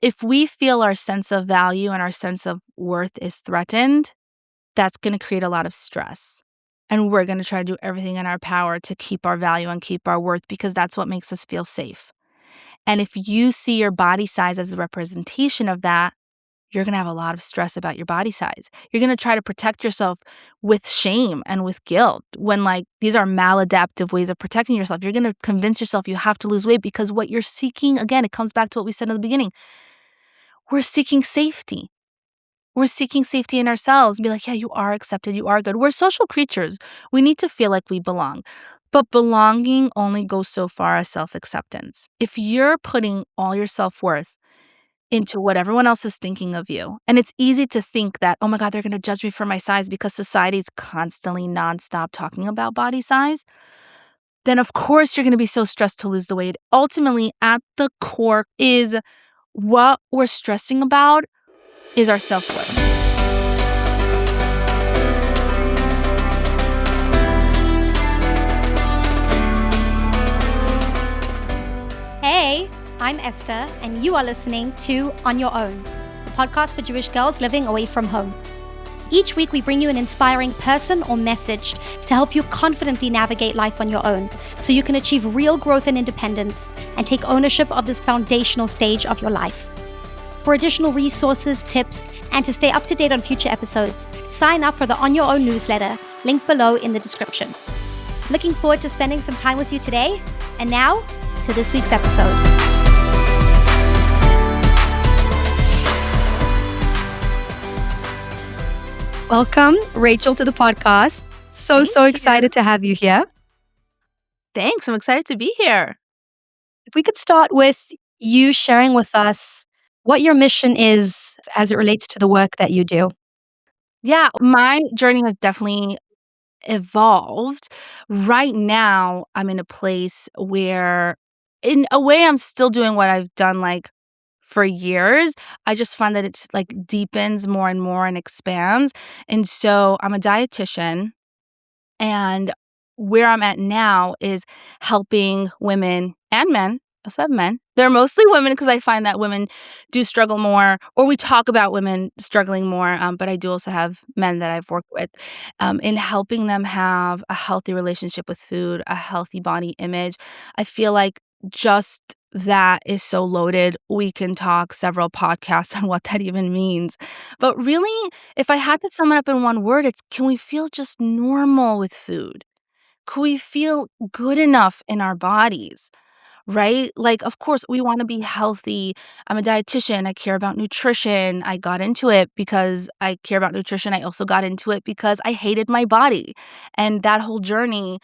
if we feel our sense of value and our sense of worth is threatened, that's going to create a lot of stress. And we're going to try to do everything in our power to keep our value and keep our worth because that's what makes us feel safe. And if you see your body size as a representation of that, you're going to have a lot of stress about your body size. You're going to try to protect yourself with shame and with guilt when these are maladaptive ways of protecting yourself. You're going to convince yourself you have to lose weight because what you're seeking, again, it comes back to what we said in the beginning. We're seeking safety. We're seeking safety in ourselves and be like, yeah, you are accepted. You are good. We're social creatures. We need to feel like we belong. But belonging only goes so far as self-acceptance. If you're putting all your self-worth into what everyone else is thinking of you, and it's easy to think that, oh my God, they're going to judge me for my size because society is constantly nonstop talking about body size, then of course you're going to be so stressed to lose the weight. Ultimately, at the core is what we're stressing about is our self-worth. Hey, I'm Esther, and you are listening to On Your Own, the podcast for Jewish girls living away from home. Each week, we bring you an inspiring person or message to help you confidently navigate life on your own so you can achieve real growth and independence and take ownership of this foundational stage of your life. For additional resources, tips, and to stay up to date on future episodes, sign up for the On Your Own newsletter, linked below in the description. Looking forward to spending some time with you today. And now, to this week's episode. Welcome, Rachel, to the podcast. So excited to have you here. Thanks. I'm excited to be here. If we could start with you sharing with us what your mission is as it relates to the work that you do. Yeah, my journey has definitely evolved. Right now, I'm in a place where, in a way, I'm still doing what I've done for years. I just find that it's deepens more and more and expands. And so I'm a dietitian, and where I'm at now is helping women and men. I also have men. They're mostly women because I find that women do struggle more, or we talk about women struggling more, but I do also have men that I've worked with in helping them have a healthy relationship with food, a healthy body image. I feel like just that is so loaded. We can talk several podcasts on what that even means. But really, if I had to sum it up in one word, it's can we feel just normal with food? Can we feel good enough in our bodies? Right? Of course, we want to be healthy. I'm a dietitian. I care about nutrition. I got into it because I care about nutrition. I also got into it because I hated my body. And that whole journey,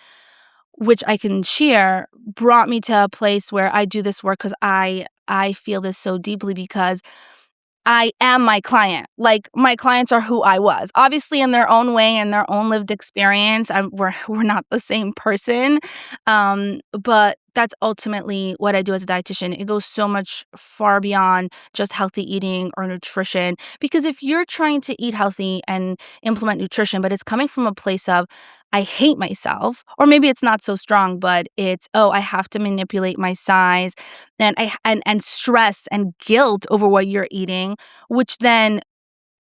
which I can share, brought me to a place where I do this work because I feel this so deeply because I am my client. My clients are who I was, obviously in their own way and their own lived experience. We're not the same person, but that's ultimately what I do as a dietitian. It goes so much far beyond just healthy eating or nutrition. Because if you're trying to eat healthy and implement nutrition, but it's coming from a place of I hate myself, or maybe it's not so strong, but it's I have to manipulate my size, and stress and guilt over what you're eating, which then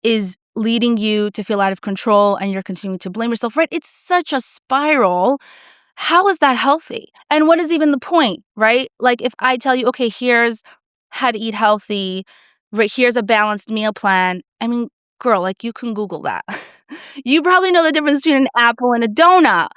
is leading you to feel out of control and you're continuing to blame yourself, right? It's such a spiral. How is that healthy? And what is even the point, right? If I tell you, okay, here's how to eat healthy, right, here's a balanced meal plan. I mean, girl, you can Google that. You probably know the difference between an apple and a donut.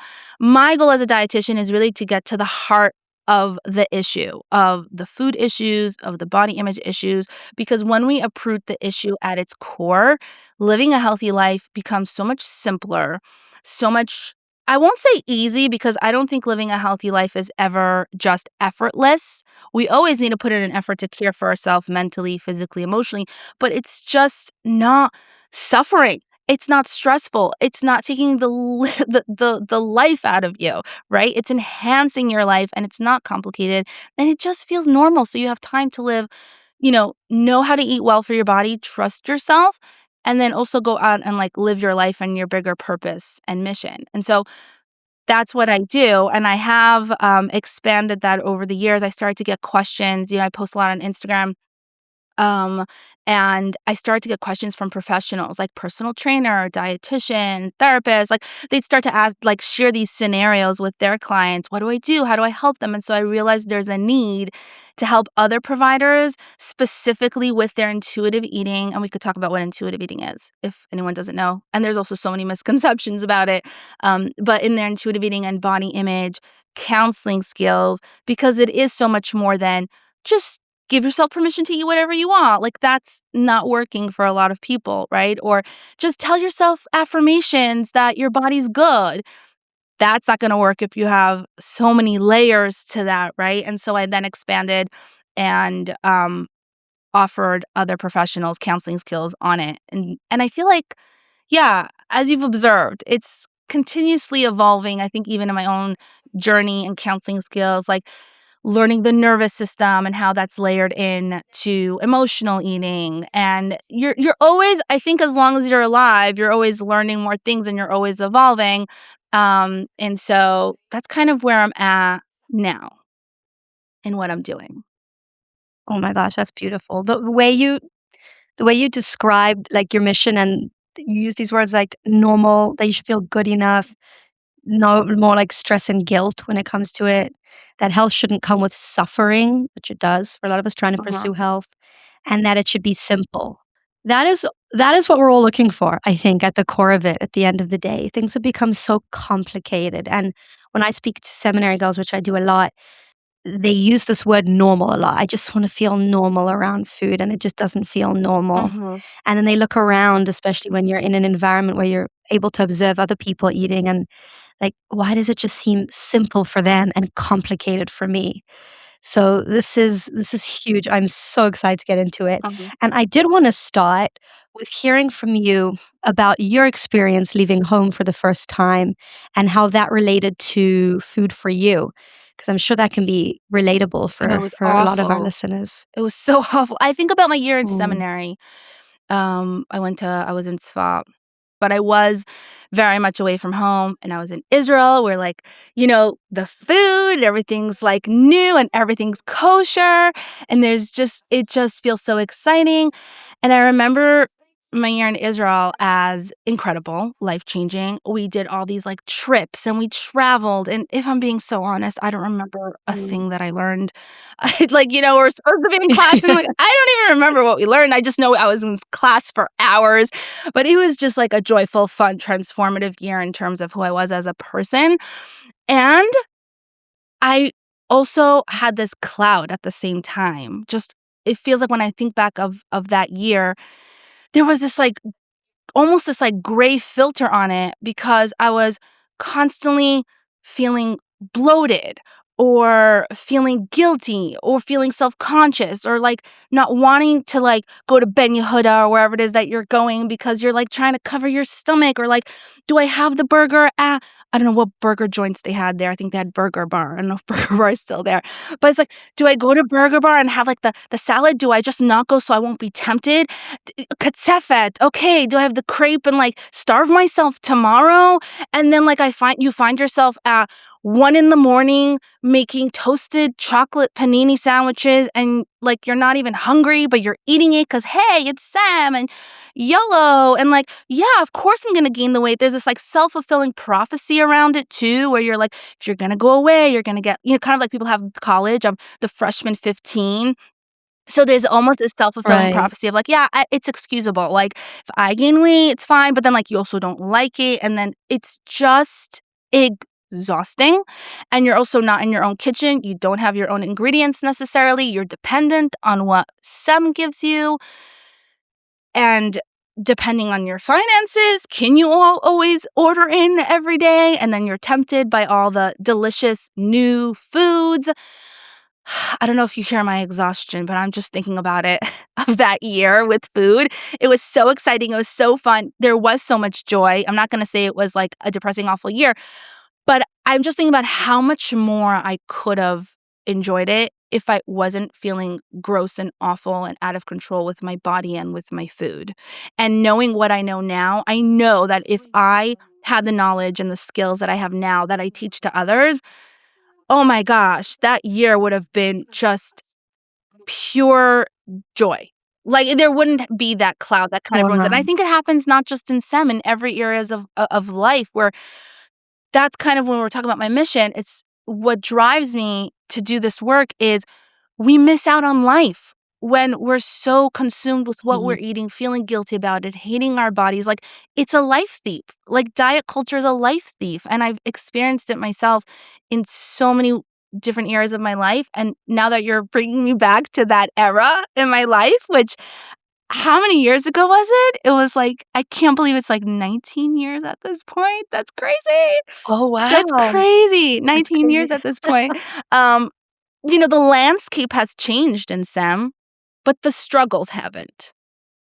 My goal as a dietitian is really to get to the heart of the issue, of the food issues, of the body image issues, because when we uproot the issue at its core, living a healthy life becomes so much simpler, so much, I won't say easy, because I don't think living a healthy life is ever just effortless. We always need to put in an effort to care for ourselves mentally, physically, emotionally, but it's just not suffering. It's not stressful. It's not taking the life out of you, right? It's enhancing your life, and it's not complicated, and it just feels normal. So you have time to live, know how to eat well for your body, trust yourself, and then also go out and live your life and your bigger purpose and mission. And so that's what I do. And I have expanded that over the years. I started to get questions. I post a lot on Instagram Um, and I started to get questions from professionals like personal trainer, dietitian, therapist. Like they'd start to ask, like share these scenarios with their clients. What do I do? How do I help them? And so I realized there's a need to help other providers specifically with their intuitive eating. And we could talk about what intuitive eating is if anyone doesn't know. And there's also so many misconceptions about it. But in their intuitive eating and body image, counseling skills, because it is so much more than just give yourself permission to eat whatever you want. Like that's not working for a lot of people, right? Or just tell yourself affirmations that your body's good. That's not going to work if you have so many layers to that, right? And so I then expanded and offered other professionals counseling skills on it. And I feel like, yeah, as you've observed, it's continuously evolving. I think even in my own journey and counseling skills, like learning the nervous system and how that's layered in to emotional eating. And you're always, I think as long as you're alive, you're always learning more things and you're always evolving. And so that's kind of where I'm at now and what I'm doing. Oh my gosh, that's beautiful. The way you described, like, your mission, and you use these words like normal, that you should feel good enough, no more like stress and guilt when it comes to it, that health shouldn't come with suffering, which it does for a lot of us trying to Uh-huh. pursue health, and that it should be simple. That is that is what we're all looking for, I think, at the core of it, at the end of the day. Things have become so complicated, and when I speak to seminary girls, which I do a lot, they use this word normal a lot. I just wanna feel normal around food, and it just doesn't feel normal. Mhm. And then they look around, especially when you're in an environment where you're able to observe other people eating, and, like, why does it just seem simple for them and complicated for me? So this is huge. I'm so excited to get into it. Uh-huh. And I did wanna start with hearing from you about your experience leaving home for the first time and how that related to food for you, because I'm sure that can be relatable Oh, it for was a lot of our awful. listeners. It was so awful. I think about my year in Mm. seminary. I was in Sfa, but I was very much away from home and I was in Israel where like, the food, everything's like new and everything's kosher and it just feels so exciting. And I remember my year in Israel as incredible, life-changing. We did all these like trips and we traveled. And if I'm being so honest, I don't remember a Mm. thing that I learned. Like, we're supposed to be in class and I'm like, I don't even remember what we learned. I just know I was in class for hours. But it was just like a joyful, fun, transformative year in terms of who I was as a person. And I also had this cloud at the same time. Just it feels like when I think back of that year, there was this like almost this like gray filter on it because I was constantly feeling bloated or feeling guilty or feeling self-conscious or like not wanting to like go to Ben Yehuda or wherever it is that you're going because you're like trying to cover your stomach or like, do I have the burger at I don't know what burger joints they had there. I think they had Burger Bar. I don't know if Burger Bar is still there. But it's like, do I go to Burger Bar and have like the salad? Do I just not go so I won't be tempted? Katsefet. Okay, do I have the crepe and like starve myself tomorrow? And then like you find yourself at 1 a.m. making toasted chocolate panini sandwiches and like you're not even hungry, but you're eating it because hey, it's Sam and YOLO. And like, yeah, of course I'm gonna gain the weight. There's this like self-fulfilling prophecy around it too, where you're like, if you're gonna go away, you're gonna get, kind of like people have in college of the freshman 15. So there's almost a self-fulfilling Right. prophecy of like, yeah, it's excusable. Like if I gain weight, it's fine. But then like you also don't like it. And then it's just exhausting. And you're also not in your own kitchen. You don't have your own ingredients necessarily. You're dependent on what Sem gives you. And depending on your finances, can you always order in every day? And then you're tempted by all the delicious new foods. I don't know if you hear my exhaustion, but I'm just thinking about it of that year with food. It was so exciting. It was so fun. There was so much joy. I'm not going to say it was like a depressing, awful year, but I'm just thinking about how much more I could have enjoyed it if I wasn't feeling gross and awful and out of control with my body and with my food. And knowing what I know now, I know that if I had the knowledge and the skills that I have now that I teach to others, oh my gosh, that year would have been just pure joy. Like, there wouldn't be that cloud that kind of ruins it, and I Wow. think it happens not just in STEM, in every areas of life where that's kind of when we're talking about my mission, it's what drives me to do this work is we miss out on life when we're so consumed with what we're Mhm. eating, feeling guilty about it, hating our bodies. Like, it's a life thief. Like, diet culture is a life thief. And I've experienced it myself in so many different areas of my life. And now that you're bringing me back to that era in my life, which how many years ago was it? It was like, I can't believe it's like 19 years at this point. That's crazy. Oh, That's wow. crazy. That's 19 crazy. years at this point. Um, the landscape has changed in STEM, but the struggles haven't,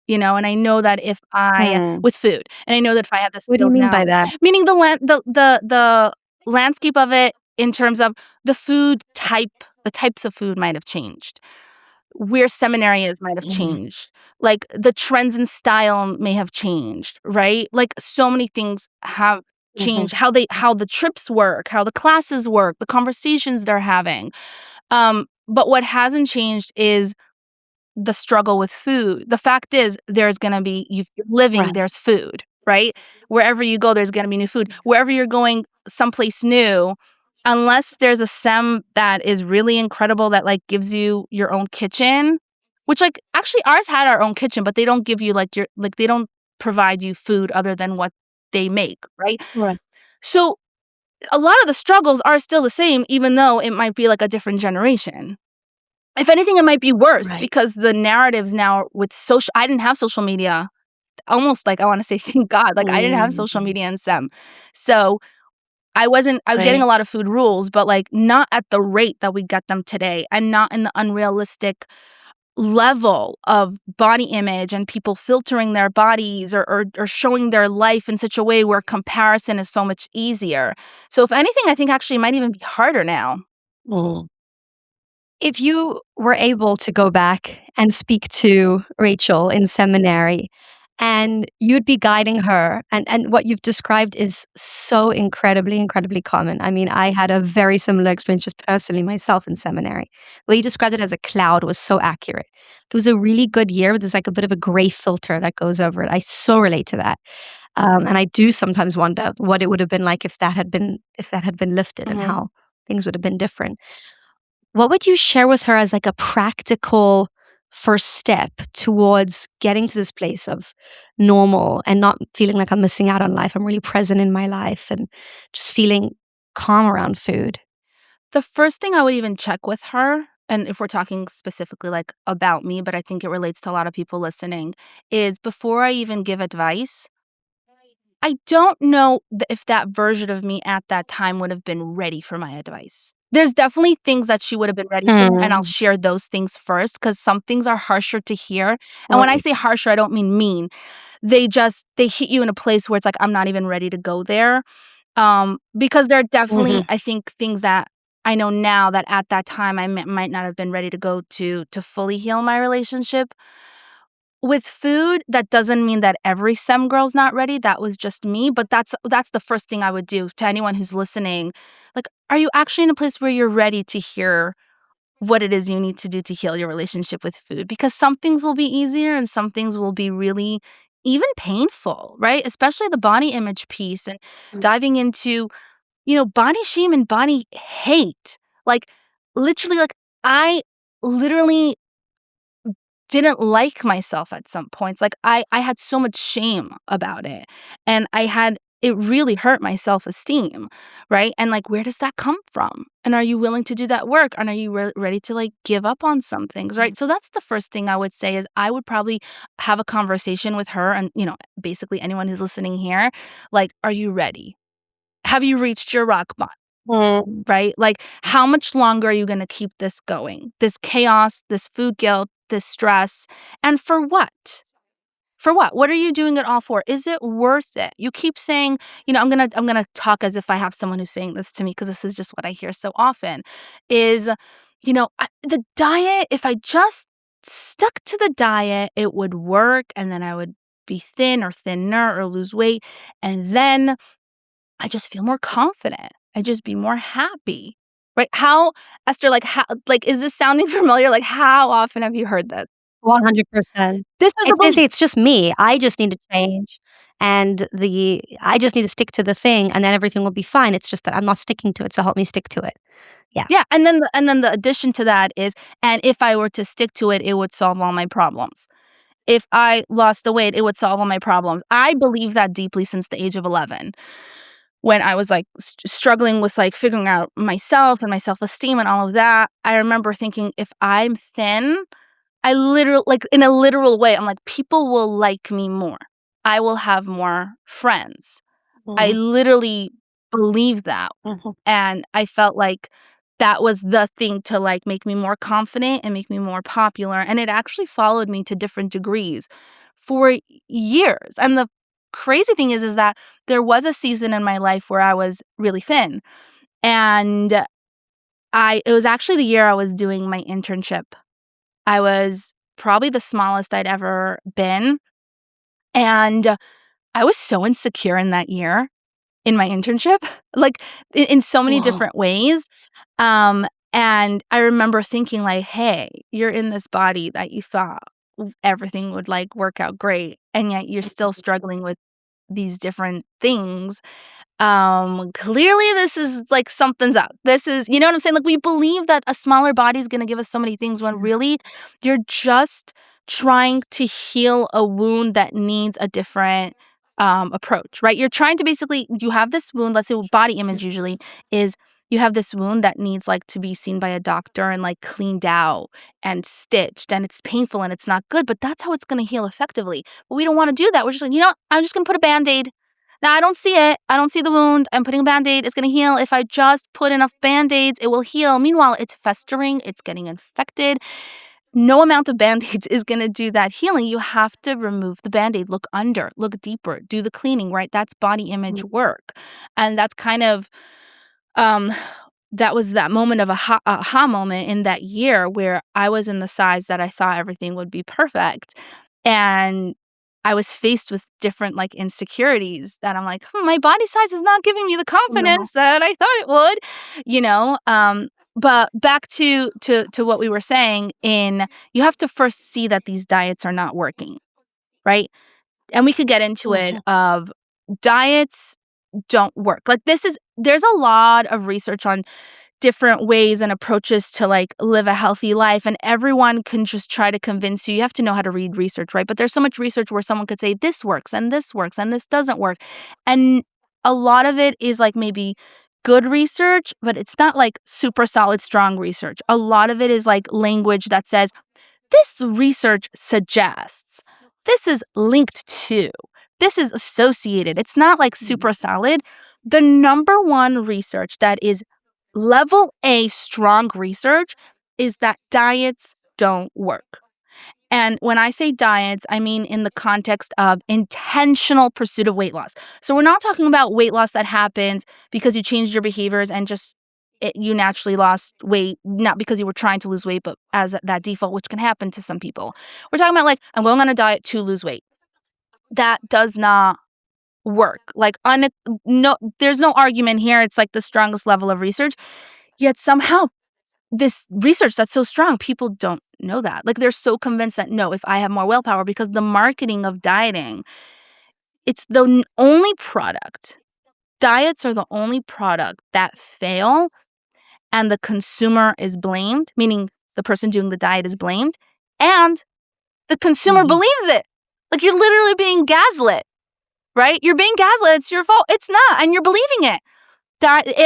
and I know that if I Hmm. with food, and I know that if I had the What do you skills mean now, by that? meaning the landscape of it in terms of the types of food might have changed. Where seminary is might have Mhm. changed. Like, the trends in style may have changed, right? Like, so many things have Mhm. changed. How the trips work, how the classes work, the conversations they're having. But what hasn't changed is the struggle with food. The fact is there's gonna be if you're living, Right. there's food, right? Wherever you go, there's gonna be new food. Wherever you're going someplace new, unless there's a SEM that is really incredible that, like, gives you your own kitchen, which, like, actually ours had our own kitchen, but they don't give you, they don't provide you food other than what they make, right? Right. So, a lot of the struggles are still the same even though it might be, like, a different generation. If anything, it might be worse Right. because the narratives now with social I didn't have social media, almost like I wanna say thank God, like, I didn't have social Mhm. media in STEM. So, I was getting Right. a lot of food rules, but, like, not at the rate that we get them today and not in the unrealistic level of body image and people filtering their bodies or showing their life in such a way where comparison is so much easier. So, if anything, I think actually it might even be harder now. Mm. If you were able to go back and speak to Rachel in seminary, and you'd be guiding her, and what you've described is so incredibly, incredibly common. I mean, I had a very similar experience just personally myself in seminary. The way you described it as a cloud was so accurate. It was a really good year, but there's like a bit of a gray filter that goes over it. I so relate to that. And I do sometimes wonder what it would have been like if that had been lifted and Mhm. how things would have been different. What would you share with her as like a practical first step towards getting to this place of normal and not feeling like I'm missing out on life? I'm really present in my life and just feeling calm around food. The first thing I would even check with her, and if we're talking specifically, like, about me, but I think it relates to a lot of people listening, is before I even give advice, I don't know if that version of me at that time would have been ready for my advice. There's definitely things that she would have been ready for, and I'll Hmm. share those things first because some things are harsher to hear, and when I Right. say harsher, I don't mean mean. They hit you in a place where it's like, I'm not even ready to go there. Because there are definitely, Hmm. I think, things that I know now that at that time I might not have been ready to go to fully heal my relationship. With food, that doesn't mean that every SEM girl's not ready, that was just me, but that's the first thing I would do to anyone who's listening. Like, are you actually in a place where you're ready to hear what it is you need to do to heal your relationship with food? Because some things will be easier and some things will be really even painful, right? Especially the body image piece and diving into body shame and body hate. Like, literally, like, I literally didn't like myself at some points. Like, I had so much shame about it, and it really hurt my self-esteem, right? And, like, where does that come from? And are you willing to do that work? And are you ready to, like, give up on some things, right? So that's the first thing I would say is I would probably have a conversation with her and, basically anyone who's listening here, like, "Are you ready? Have you reached your rock bottom?" Mm. Right? Like, how much longer are you gonna keep this going? This chaos, this food guilt, this stress, and for what? For what? What are you doing it all for? Is it worth it? You keep saying, I'm gonna talk as if I have someone who's saying this to me because this is just what I hear so often, is, the diet, if I just stuck to the diet, it would work, and then I would be thin or thinner or lose weight, and then I just feel more confident. I just be more happy. Right? How Esther, like, how, like, is this sounding familiar? Like, how often have you heard this? 100%. This is the It's moment. basically it's just me. I just need to change, and I just need to stick to the thing, and then everything will be fine. It's just that I'm not sticking to it, so help me stick to it. Yeah. Yeah, and then the addition to that is, and if I were to stick to it, it would solve all my problems. If I lost the weight, it would solve all my problems. I believe that deeply since the age of 11 when I was, like, struggling with, like, figuring out myself and my self-esteem and all of that. I remember thinking, "If I'm thin," I literal like, in a literal way, I'm like, "People will like me more. I will have more friends." I Mhm, literally believe that, mhm, and I felt like that was the thing to, like, make me more confident and make me more popular, and it actually followed me to different degrees for years, and the crazy thing is that there was a season in my life where I was really thin, and I it was actually the year I was doing my internship. I was probably the smallest I'd ever been, and I was so insecure in that year. In my internship, like, in so many mhm, different ways, and I remember thinking like, "Hey, you're in this body that you thought everything would, like, work out great, and yet you're still struggling with these different things. Clearly this is like something's up. This is, you know what I'm saying? Like we believe that a smaller body is going to give us so many things when really you're just trying to heal a wound that needs a different approach, right? You're trying to basically, you have this wound, let's say body image usually is you have this wound that needs like to be seen by a doctor and like cleaned out and stitched and it's painful and it's not good, but that's how it's going to heal effectively. But we don't want to do that. We're just like, you know, what? I'm just going to put a band-aid. Now I don't see it. I don't see the wound. I'm putting a band-aid. It's going to heal. If I just put enough band-aids, it will heal. Meanwhile, it's festering. It's getting infected. No amount of band-aids is going to do that healing. You have to remove the band-aid, look under, look deeper, do the cleaning, right? That's body image mhm, work. And that's kind of um that was that moment of a aha moment in that year where I was in the size that I thought everything would be perfect. And I was faced with different like insecurities that I'm like, my body size is not giving me the no, confidence that I thought it would, you know? But back to what we were saying in you have to first see that these diets are not working, right? And we could get into it mhm, of diets don't work. Like there's a lot of research on different ways and approaches to like live a healthy life and everyone can just try to convince you. You have to know how to read research, right? But there's so much research where someone could say this works and this doesn't work. And a lot of it is like maybe good research, but it's not like super solid strong research. A lot of it is like language that says this research suggests, this is linked to, this is associated. It's not like mhm, super solid. The number one research that is level A strong research is that diets don't work. And when I say diets, I mean in the context of intentional pursuit of weight loss. So we're not talking about weight loss that happens because you changed your behaviors and just you naturally lost weight, not because you were trying to lose weight, but as that default, which can happen to some people. We're talking about like, I'm going on a diet to lose weight. That does not work. Like, no, there's no argument here. It's like the strongest level of research. Yet somehow this research that's so strong, people don't know that. Like they're so convinced that no, if I have more willpower, because the marketing of dieting, it's the only product. Diets are the only product that fail and the consumer is blamed, meaning the person doing the diet is blamed, and the consumer mhm. believes it. Like you're literally being gaslit, right? You're being gaslit. It's your fault. It's not, and you're believing it.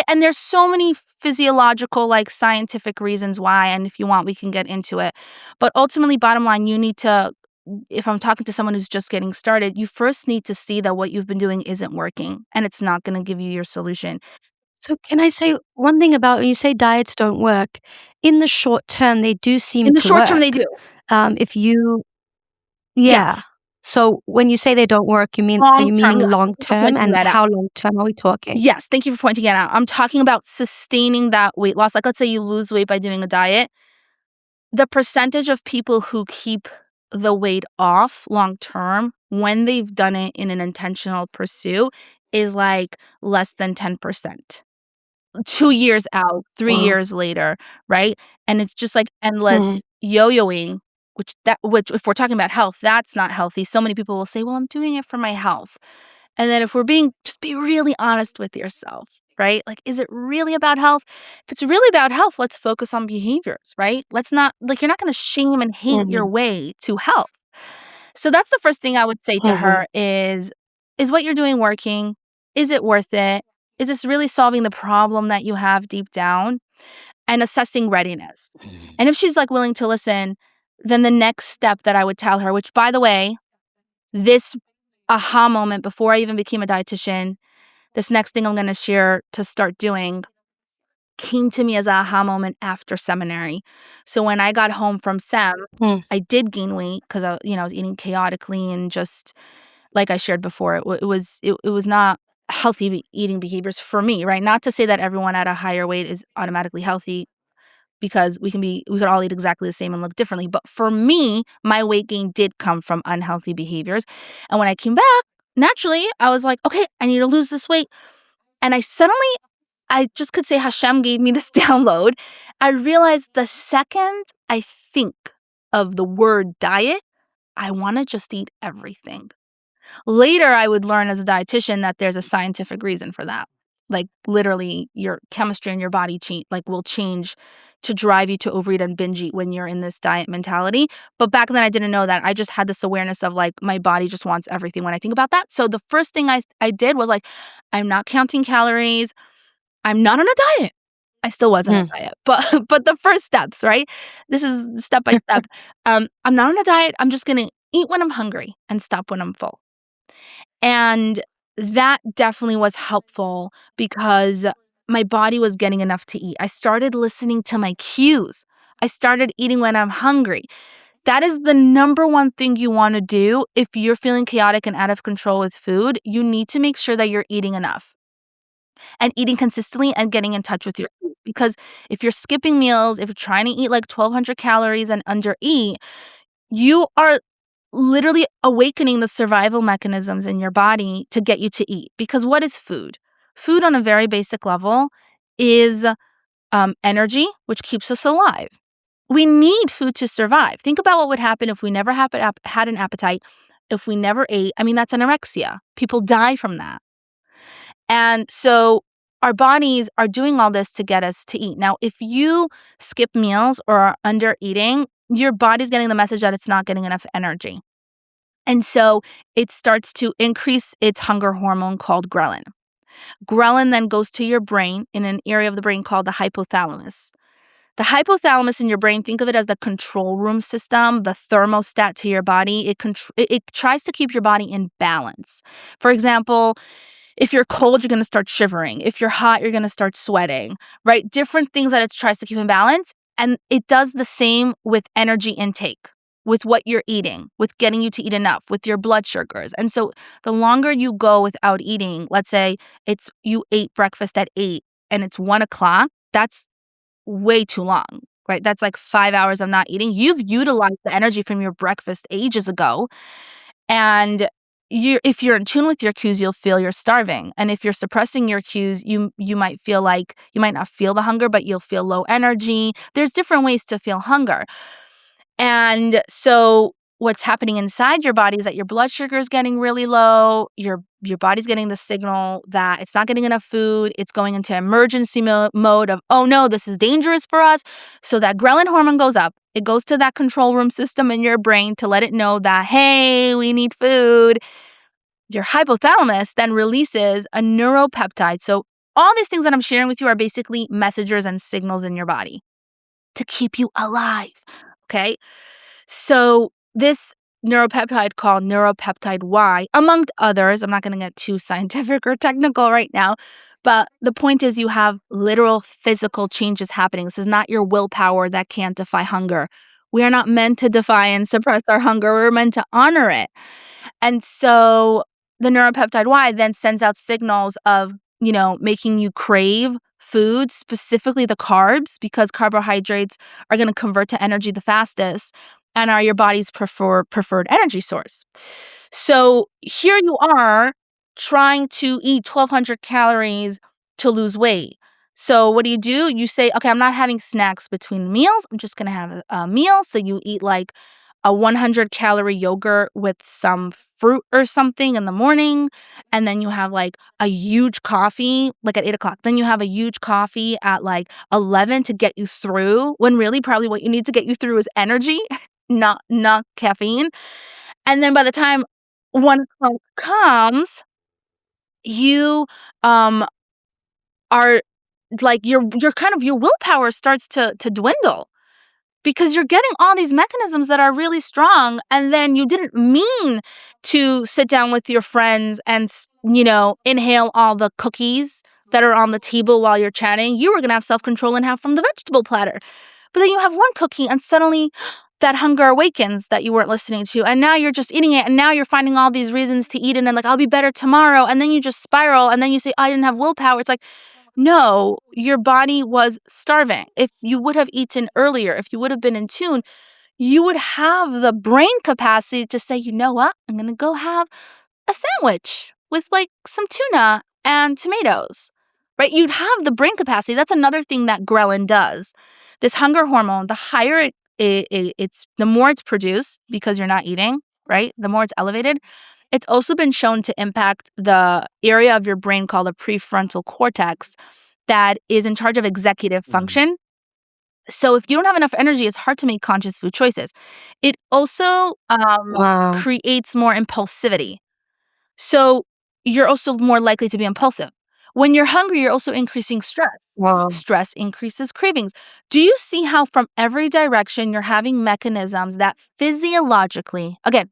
And there's so many physiological, like scientific reasons why, and if you want, we can get into it. But ultimately, bottom line, you need to, if I'm talking to someone who's just getting started, you first need to see that what you've been doing isn't working and it's not going to give you your solution. So can I say one thing about when you say diets don't work, in the short term, they do seem In the to short term, they work. do. If you Yeah. Yeah. So when you say they don't work, are Long you term. meaning Yeah. long Thank you for term, pointing and that out. how long term are we talking? Yes. Thank you for pointing it out. I'm talking about sustaining that weight loss. Like, let's say you lose weight by doing a diet. The percentage of people who keep the weight off long term when they've done it in an intentional pursuit is like less than 10%. 2 years out, 3 Wow. years later, right? And it's just like Mhm. endless yo-yoing. which if we're talking about health, that's not healthy. So many people will say, "Well, I'm doing it for my health." And then if we're just be really honest with yourself, right? Like, is it really about health? If it's really about health, let's focus on behaviors, right? Let's not like you're not going to shame and hate your Mhm. way to health. So that's the first thing I would say to Mhm. her is what you're doing working? Is it worth it? Is this really solving the problem that you have deep down? And assessing readiness. And if she's like willing to listen, then the next step that I would tell her, which by the way, this aha moment before I even became a dietitian, this next thing I'm going to share to start doing came to me as a aha moment after seminary. So when I got home from sem, Mm. I did gain weight because I was eating chaotically and just like I shared before, it was not healthy eating behaviors for me, right? Not to say that everyone at a higher weight is automatically healthy because we could all eat exactly the same and look differently. But for me, my weight gain did come from unhealthy behaviors. And when I came back, naturally, I was like, okay, I need to lose this weight. And I just could say Hashem gave me this download. I realized the second I think of the word diet, I want to just eat everything. Later, I would learn as a dietitian that there's a scientific reason for that. Like literally, your chemistry in your body will change to drive you to overeat and binge eat when you're in this diet mentality. But back then, I didn't know that. I just had this awareness of like my body just wants everything when I think about that. So the first thing I did was like, I'm not counting calories. I'm not on a diet. I still wasn't on Mm. a diet, but but the first steps, right? This is step by step. I'm not on a diet. I'm just gonna eat when I'm hungry and stop when I'm full. And that definitely was helpful because my body was getting enough to eat. I started listening to my cues. I started eating when I'm hungry. That is the number one thing you want to do if you're feeling chaotic and out of control with food. You need to make sure that you're eating enough and eating consistently and getting in touch with your food. Because if you're skipping meals, if you're trying to eat like 1,200 calories and under eat, you are literally awakening the survival mechanisms in your body to get you to eat. Because what is food? Food, on a very basic level, is energy, which keeps us alive. We need food to survive. Think about what would happen if we never had an appetite, if we never ate. I mean, that's anorexia. People die from that. And so our bodies are doing all this to get us to eat. Now, if you skip meals or are under eating, your body's getting the message that it's not getting enough energy. And so it starts to increase its hunger hormone called ghrelin. Ghrelin then goes to your brain in an area of the brain called the hypothalamus. The hypothalamus in your brain, think of it as the control room system, the thermostat to your body. It tries to keep your body in balance. For example, if you're cold, you're going to start shivering. If you're hot, you're going to start sweating, right? Different things that it tries to keep in balance. And it does the same with energy intake, with what you're eating, with getting you to eat enough, with your blood sugars. And so the longer you go without eating, let's say you ate breakfast at 8 and it's 1 o'clock, that's way too long, right? That's like 5 hours of not eating. You've utilized the energy from your breakfast ages ago. And if you're in tune with your cues, you'll feel you're starving. And if you're suppressing your cues, you might feel like you might not feel the hunger, but you'll feel low energy. There's different ways to feel hunger. And so what's happening inside your body is that your blood sugar is getting really low. Your body's getting the signal that it's not getting enough food. It's going into emergency mode of, oh no, this is dangerous for us. So that ghrelin hormone goes up. It goes to that control room system in your brain to let it know that, hey, we need food. Your hypothalamus then releases a neuropeptide. So all these things that I'm sharing with you are basically messengers and signals in your body to keep you alive. Okay. So this neuropeptide called neuropeptide Y, among others, I'm not going to get too scientific or technical right now, but the point is you have literal physical changes happening. This is not your willpower that can't defy hunger. We are not meant to defy and suppress our hunger. We're meant to honor it. And so the neuropeptide Y then sends out signals of, making you crave food, specifically the carbs, because carbohydrates are going to convert to energy the fastest and are your body's preferred energy source. So here you are trying to eat 1,200 calories to lose weight. So what do? You say, okay, I'm not having snacks between meals. I'm just going to have a meal. So you eat like a 100-calorie yogurt with some fruit or something in the morning, and then you have, like, a huge coffee, like, at 8 o'clock. Then you have a huge coffee at, like, 11 to get you through, when really probably what you need to get you through is energy, not caffeine. And then by the time 1 o'clock comes, you, are like, your kind of your willpower starts to dwindle because you're getting all these mechanisms that are really strong, and then you didn't mean to sit down with your friends and, inhale all the cookies that are on the table while you're chatting. You were gonna have self-control and have from the vegetable platter. But then you have one cookie, and suddenly that hunger awakens that you weren't listening to, and now you're just eating it, and now you're finding all these reasons to eat it, and, like, I'll be better tomorrow, and then you just spiral, and then you say, "I didn't have willpower." It's like, no, your body was starving. If you would have eaten earlier, if you would have been in tune, you would have the brain capacity to say, "You know what? I'm gonna go have a sandwich with, like, some tuna and tomatoes." Right? You'd have the brain capacity. That's another thing that ghrelin does. This hunger hormone, the higher it's the more it's produced because you're not eating, right? The more it's elevated. It's also been shown to impact the area of your brain called the prefrontal cortex that is in charge of executive function. So if you don't have enough energy, it's hard to make conscious food choices. It also Wow. creates more impulsivity. So you're also more likely to be impulsive. When you're hungry, you're also increasing stress. Wow. Stress increases cravings. Do you see how from every direction you're having mechanisms that physiologically, again,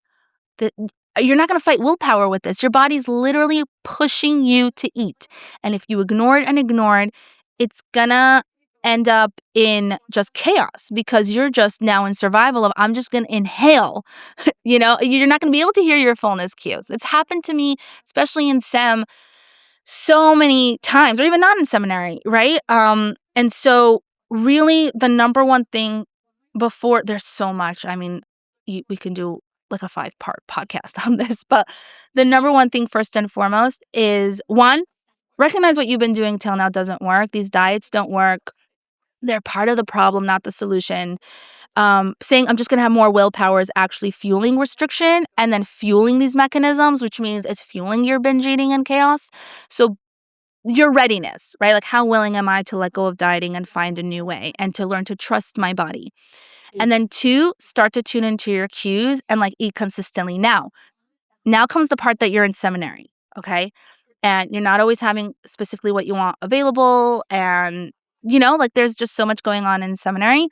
the, you're not going to fight willpower with this. Your body's literally pushing you to eat. And if you ignore it, it's going to end up in just chaos because you're just now in survival of, I'm just going to inhale. You're not going to be able to hear your fullness cues. It's happened to me, especially in SEM, so many times, or even not in seminary, right? And so really the number one thing before, there's so much, I mean, we can do like a 5-part podcast on this, but the number one thing first and foremost is, one, recognize what you've been doing till now doesn't work. These diets don't work. They're part of the problem, not the solution. Saying I'm just going to have more willpower is actually fueling restriction and then fueling these mechanisms, which means it's fueling your binge eating and chaos. So your readiness, right? Like, how willing am I to let go of dieting and find a new way and to learn to trust my body? And then 2, start to tune into your cues and, like, eat consistently. Now comes the part that you're in seminary, okay? And you're not always having specifically what you want available, and, like, there's just so much going on in seminary.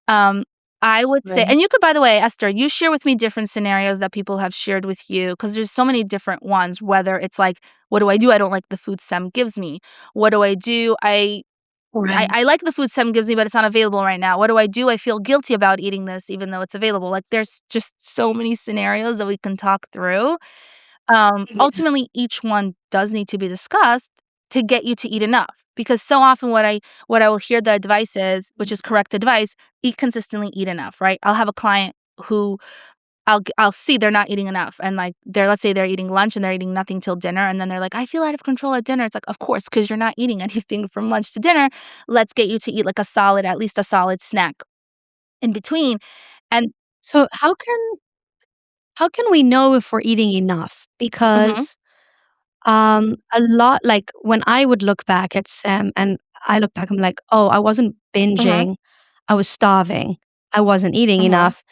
Um, I would say, Right. and you could, by the way, Esther, you share with me different scenarios that people have shared with you because there's so many different ones, whether it's like, what do? I don't like the food SEM gives me. What do? Right. I like the food SEM gives me, but it's not available right now. What do? I feel guilty about eating this even though it's available. Like, there's just so many scenarios that we can talk through. Ultimately, each one does need to be discussed to get you to eat enough. Because so often what I will hear the advice is, which is correct advice, eat consistently, eat enough, right? I'll have a client who I'll see they're not eating enough, and, like, let's say they're eating lunch and they're eating nothing till dinner, and then they're like, I feel out of control at dinner. It's like, of course, because you're not eating anything from lunch to dinner. Let's get you to eat like at least a solid snack in between. And So how can we know if we're eating enough? mhm, Because a lot, like when I would look back at Sam and I look back, I'm like, oh, I wasn't mhm, binging, I was starving, I wasn't eating mhm, enough.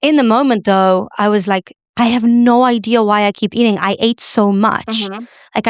In the moment, though, I was like, I have no idea why I keep eating. I ate so much. mhm, Like,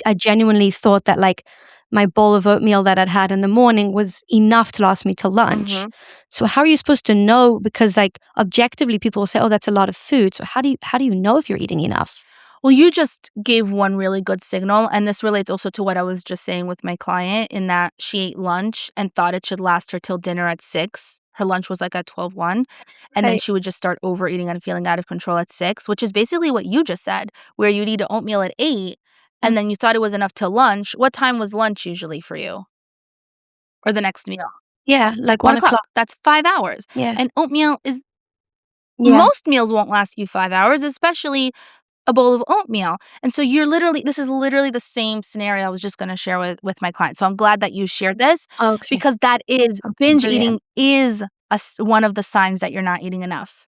I genuinely thought that, like, my bowl of oatmeal that I'd had in the morning was enough to last me till lunch. mhm. So how are you supposed to know? Because, like, objectively, people will say, "Oh, that's a lot of food." So how do you know if you're eating enough? Well, you just gave one really good signal, and this relates also to what I was just saying with my client in that she ate lunch and thought it should last her till dinner at 6. Her lunch was, like, at 12:01, and then Right. she would just start overeating and feeling out of control at 6, which is basically what you just said, where you'd eat a oatmeal at 8, and Mm. then you thought it was enough till lunch. What time was lunch usually for you? Or the next meal? Yeah, like 1 1 o'clock. o'clock. That's 5 hours, Yeah. and oatmeal is Yeah. most meals won't last you 5 hours, especially a bowl of oatmeal. And so this is literally the same scenario I was just gonna share with my client. So I'm glad that you shared this Okay. because that is Okay, binge eating brilliant. is one of the signs that you're not eating enough,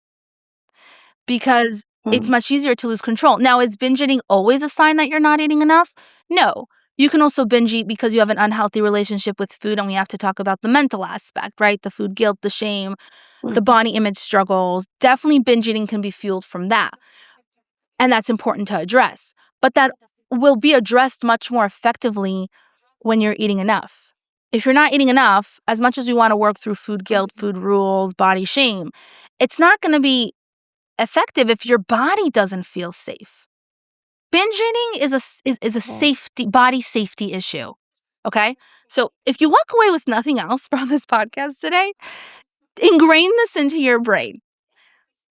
because it's much easier to lose control. Now, is binge eating always a sign that you're not eating enough? No. You can also binge eat because you have an unhealthy relationship with food, and we have to talk about the mental aspect, right? The food guilt, the shame, the body image struggles. Definitely binge eating can be fueled from that, and that's important to address. But that will be addressed much more effectively when you're eating enough. If you're not eating enough, as much as we want to work through food guilt, food rules, body shame, it's not going to be effective if your body doesn't feel safe. Binge eating is a safety, body safety issue. Okay? So if you walk away with nothing else from this podcast today, ingrain this into your brain.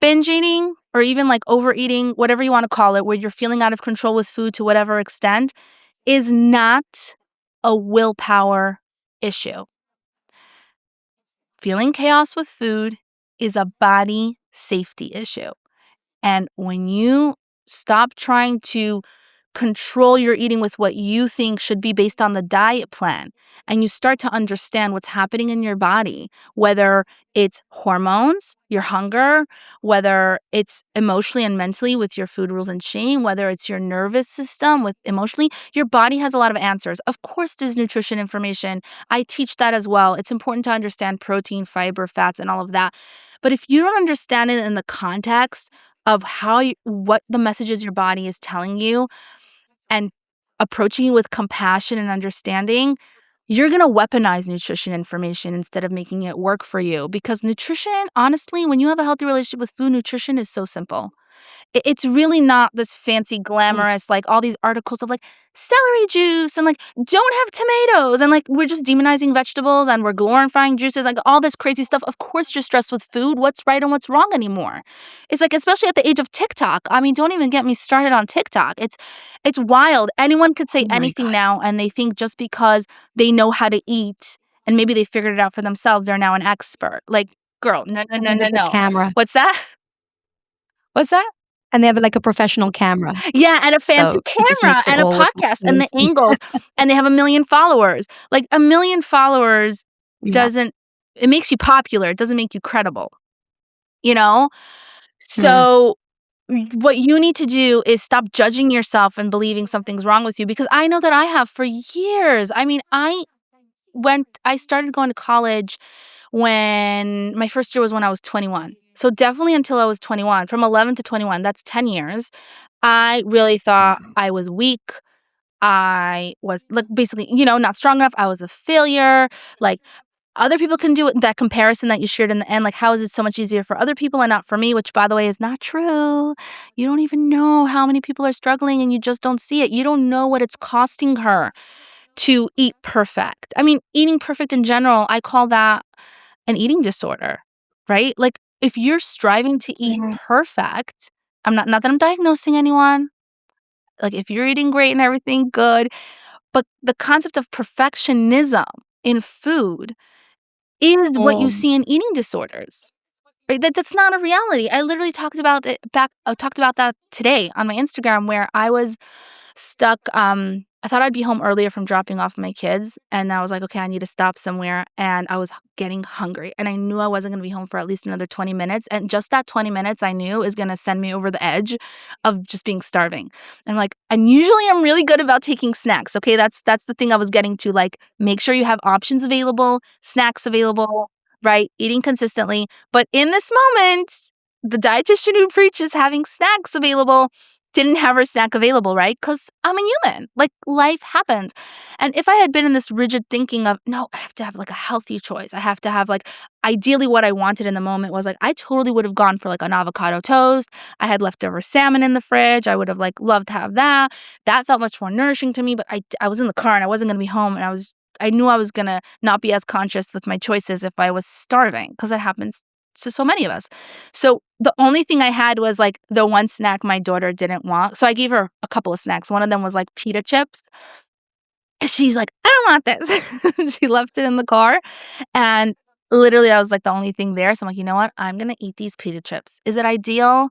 Binge eating, or even like overeating, whatever you want to call it, where you're feeling out of control with food to whatever extent, is not a willpower issue. Feeling chaos with food is a body safety issue. And when you stop trying to control your eating with what you think should be based on the diet plan, and you start to understand what's happening in your body, whether it's hormones, your hunger, whether it's emotionally and mentally with your food rules and shame, whether it's your nervous system with emotionally, your body has a lot of answers. Of course, there's nutrition information. I teach that as well. It's important to understand protein, fiber, fats, and all of that. But if you don't understand it in the context of what the messages your body is telling you, and approaching it with compassion and understanding, you're going to weaponize nutrition information instead of making it work for you. Because nutrition, honestly, when you have a healthy relationship with food, nutrition is so simple. It's really not this fancy, glamorous, like all these articles of like celery juice and like don't have tomatoes and like we're just demonizing vegetables and we're glorifying juices, like all this crazy stuff. Of course, you're stressed with food. What's right and what's wrong anymore? It's like, especially at the age of TikTok. I mean, don't even get me started on TikTok. It's wild. Anyone could say anything now, and they think just because they know how to eat and maybe they figured it out for themselves, they're now an expert. Like, girl, no, no, no, no, With a no. camera. What's that? What's that? And they have like a professional camera. Yeah, and a fancy So it just camera makes it and a all look podcast and the fancy. angles, and they have 1 million followers. Like 1 million followers Yeah. it makes you popular. It doesn't make you credible, you know? Mm. So what you need to do is stop judging yourself and believing something's wrong with you, because I know that I have for years. I mean, I started going to college when my first year was when I was 21. So definitely until I was 21, from 11 to 21, that's 10 years. I really thought I was weak. I was like basically, not strong enough. I was a failure. Like other people can do it. That comparison that you shared in the end, like how is it so much easier for other people and not for me, which by the way is not true. You don't even know how many people are struggling and you just don't see it. You don't know what it's costing her to eat perfect. I mean, eating perfect in general, I call that an eating disorder, right? Like if you're striving to eat perfect, I'm not that I'm diagnosing anyone. Like if you're eating great and everything good, but the concept of perfectionism in food is what you see in eating disorders. Right? That's not a reality. I literally talked about that today on my Instagram, where I was stuck. I thought I'd be home earlier from dropping off my kids, and I was like, okay, I need to stop somewhere, and I was getting hungry, and I knew I wasn't going to be home for at least another 20 minutes, and just that 20 minutes I knew is going to send me over the edge of just being starving. And usually I'm really good about taking snacks. Okay, that's the thing I was getting to. Like, make sure you have options available, snacks available, right? Eating consistently. But in this moment, the dietitian who preaches having snacks available didn't have her snack available, right? Because I'm a human. Like, life happens. And if I had been in this rigid thinking of, no, I have to have like a healthy choice. I have to have like, ideally what I wanted in the moment was like, I totally would have gone for like an avocado toast. I had leftover salmon in the fridge. I would have like loved to have that. That felt much more nourishing to me. But I was in the car and I wasn't going to be home. And I knew I was going to not be as conscious with my choices if I was starving, because that happens to so many of us. So the only thing I had was like the one snack my daughter didn't want. So I gave her a couple of snacks. One of them was like pita chips. And she's like, I don't want this. She left it in the car. And literally I was like the only thing there. So I'm like, you know what? I'm going to eat these pita chips. Is it ideal?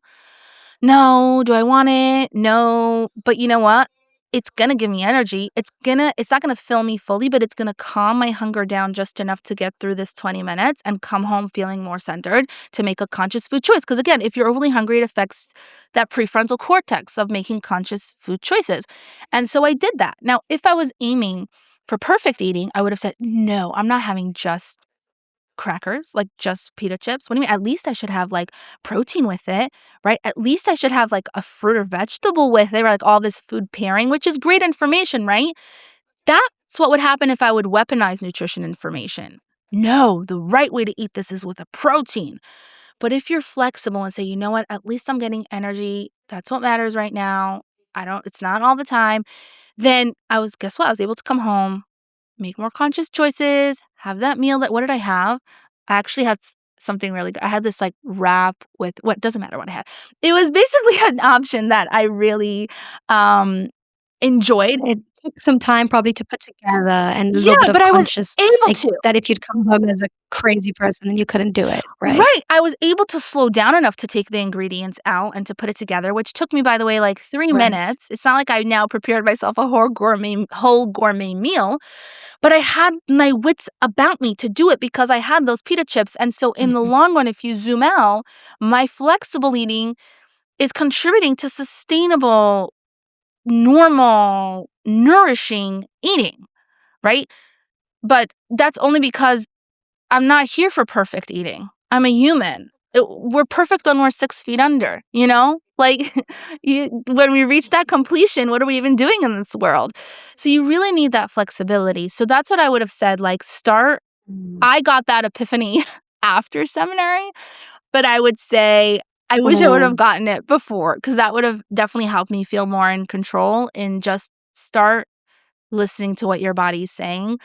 No. Do I want it? No. But you know what? it's gonna give me energy. It's not gonna fill me fully, but it's gonna calm my hunger down just enough to get through this 20 minutes and come home feeling more centered to make a conscious food choice. Because again, if you're overly hungry, it affects that prefrontal cortex of making conscious food choices. And so I did that. Now, if I was aiming for perfect eating, I would have said, no, I'm not having just crackers, like just pita chips. What do you mean? At least I should have like protein with it, right? At least I should have like a fruit or vegetable with it, or like all this food pairing, which is great information, right? That's what would happen if I would weaponize nutrition information. No, the right way to eat this is with a protein. But if you're flexible and say, you know what, at least I'm getting energy, that's what matters right now. It's not all the time. Then guess what? I was able to come home, make more conscious choices, have that meal what did I have? I actually had something really good. I had this like wrap with what doesn't matter what I had. It was basically an option that I really um enjoyed. It took some time probably to put together and a little Yeah, bit of but I was conscious, able like, to. that if you'd come home as a crazy person, then you couldn't do it, right? Right. I was able to slow down enough to take the ingredients out and to put it together, which took me, by the way, like 3 Right. minutes. It's not like I now prepared myself a whole gourmet meal. But I had my wits about me to do it because I had those pita chips. And so in the Mhm. long run, if you zoom out, my flexible eating is contributing to sustainable, normal, nourishing eating, right? But that's only because I'm not here for perfect eating. I'm a human. We're perfect when we're 6 feet under, you know? Like, when we reach that completion, what are we even doing in this world? So you really need that flexibility. So that's what I would have said. Like, Mm. I got that epiphany after seminary, but I would say I wish I would have Mhm. gotten it before because that would have definitely helped me feel more in control and just start listening to what your body's saying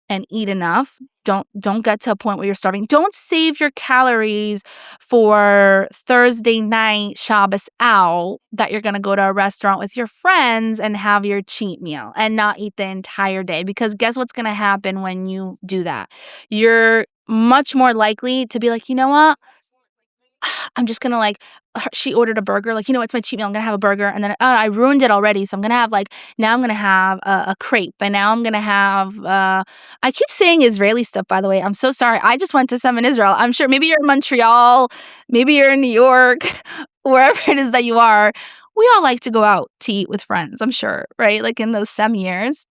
and eat enough. Don't get to a point where you're starving. Don't save your calories for Thursday night Shabbos out that you're gonna go to a restaurant with your friends and have your cheat meal and not eat the entire day. Because guess what's gonna happen when you do that? You're much more likely to be like, you know what? I'm just gonna like she ordered a burger, like, you know, it's my cheat meal. I'm gonna have a burger, and then I ruined it already. So I'm gonna have like now I'm gonna have a crepe, and now I'm gonna have. I keep saying Israeli stuff, by the way. I'm so sorry. I just went to some in Israel. I'm sure maybe you're in Montreal, maybe you're in New York, wherever it is that you are. We all like to go out to eat with friends. I'm sure, right? Like in those some years.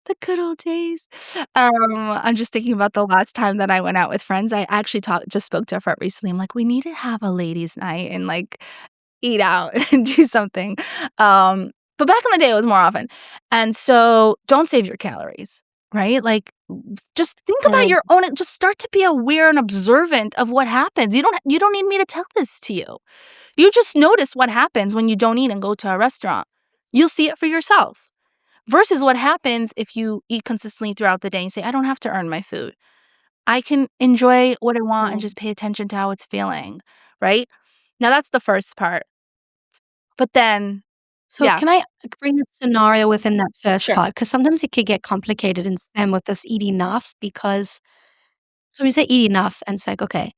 The good old days. I'm just thinking about the last time that I went out with friends. I actually just spoke to a friend recently. I'm like, "We need to have a ladies' night and, like, eat out and do something." But back in the day, it was more often. And so don't save your calories, right? Like, just think about Mm. your own just start to be aware and observant of what happens. You don't need me to tell this to you. You just notice what happens when you don't eat and go to a restaurant. You'll see it for yourself. Versus what happens if you eat consistently throughout the day and say, I don't have to earn my food. I can enjoy what I want and Mm. just pay attention to how it's feeling, right? Now that's the first part. But then, So yeah, can I bring a scenario within that first sure. part? Because sometimes it could get complicated and stem with this eat enough because so we say eat enough and it's like, okay,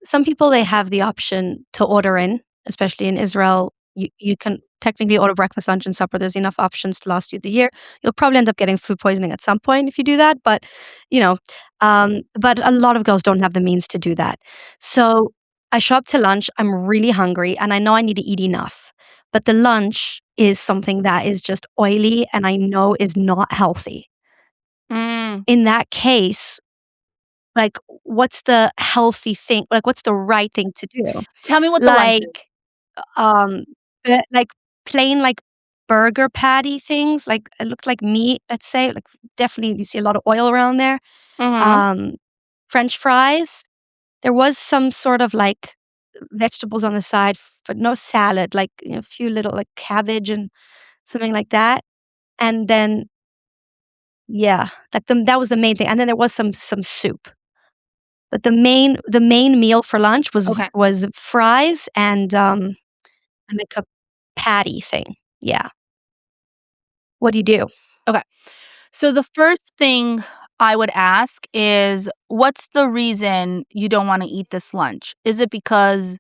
some people, they have the option to order in, especially in Israel. You can technically order breakfast, lunch, and supper. There's enough options to last you the year. You'll probably end up getting food poisoning at some point if you do that, but, you know, but a lot of girls don't have the means to do that. So I show up to lunch, I'm really hungry, and I know I need to eat enough, but the lunch is something that is just oily and I know is not healthy. Mm, In that case, like, what's the healthy thing? Like, what's the right thing to do? tell me what the lunch is. Like, um, like, plain, like, burger patty things, like, it looks like meat, let's say, like, definitely you see a lot of oil around there. Mhm. Um, French fries, there was some sort of, like, vegetables on the side, but no salad, like, you know, a few little, like, cabbage and something like that, and then yeah, like, that was the main thing, and then there was some soup. But the main meal for lunch Okay. was fries and like a patty thing. Yeah. What do you do? Okay. So the first thing I would ask is what's the reason you don't want to eat this lunch? Is it because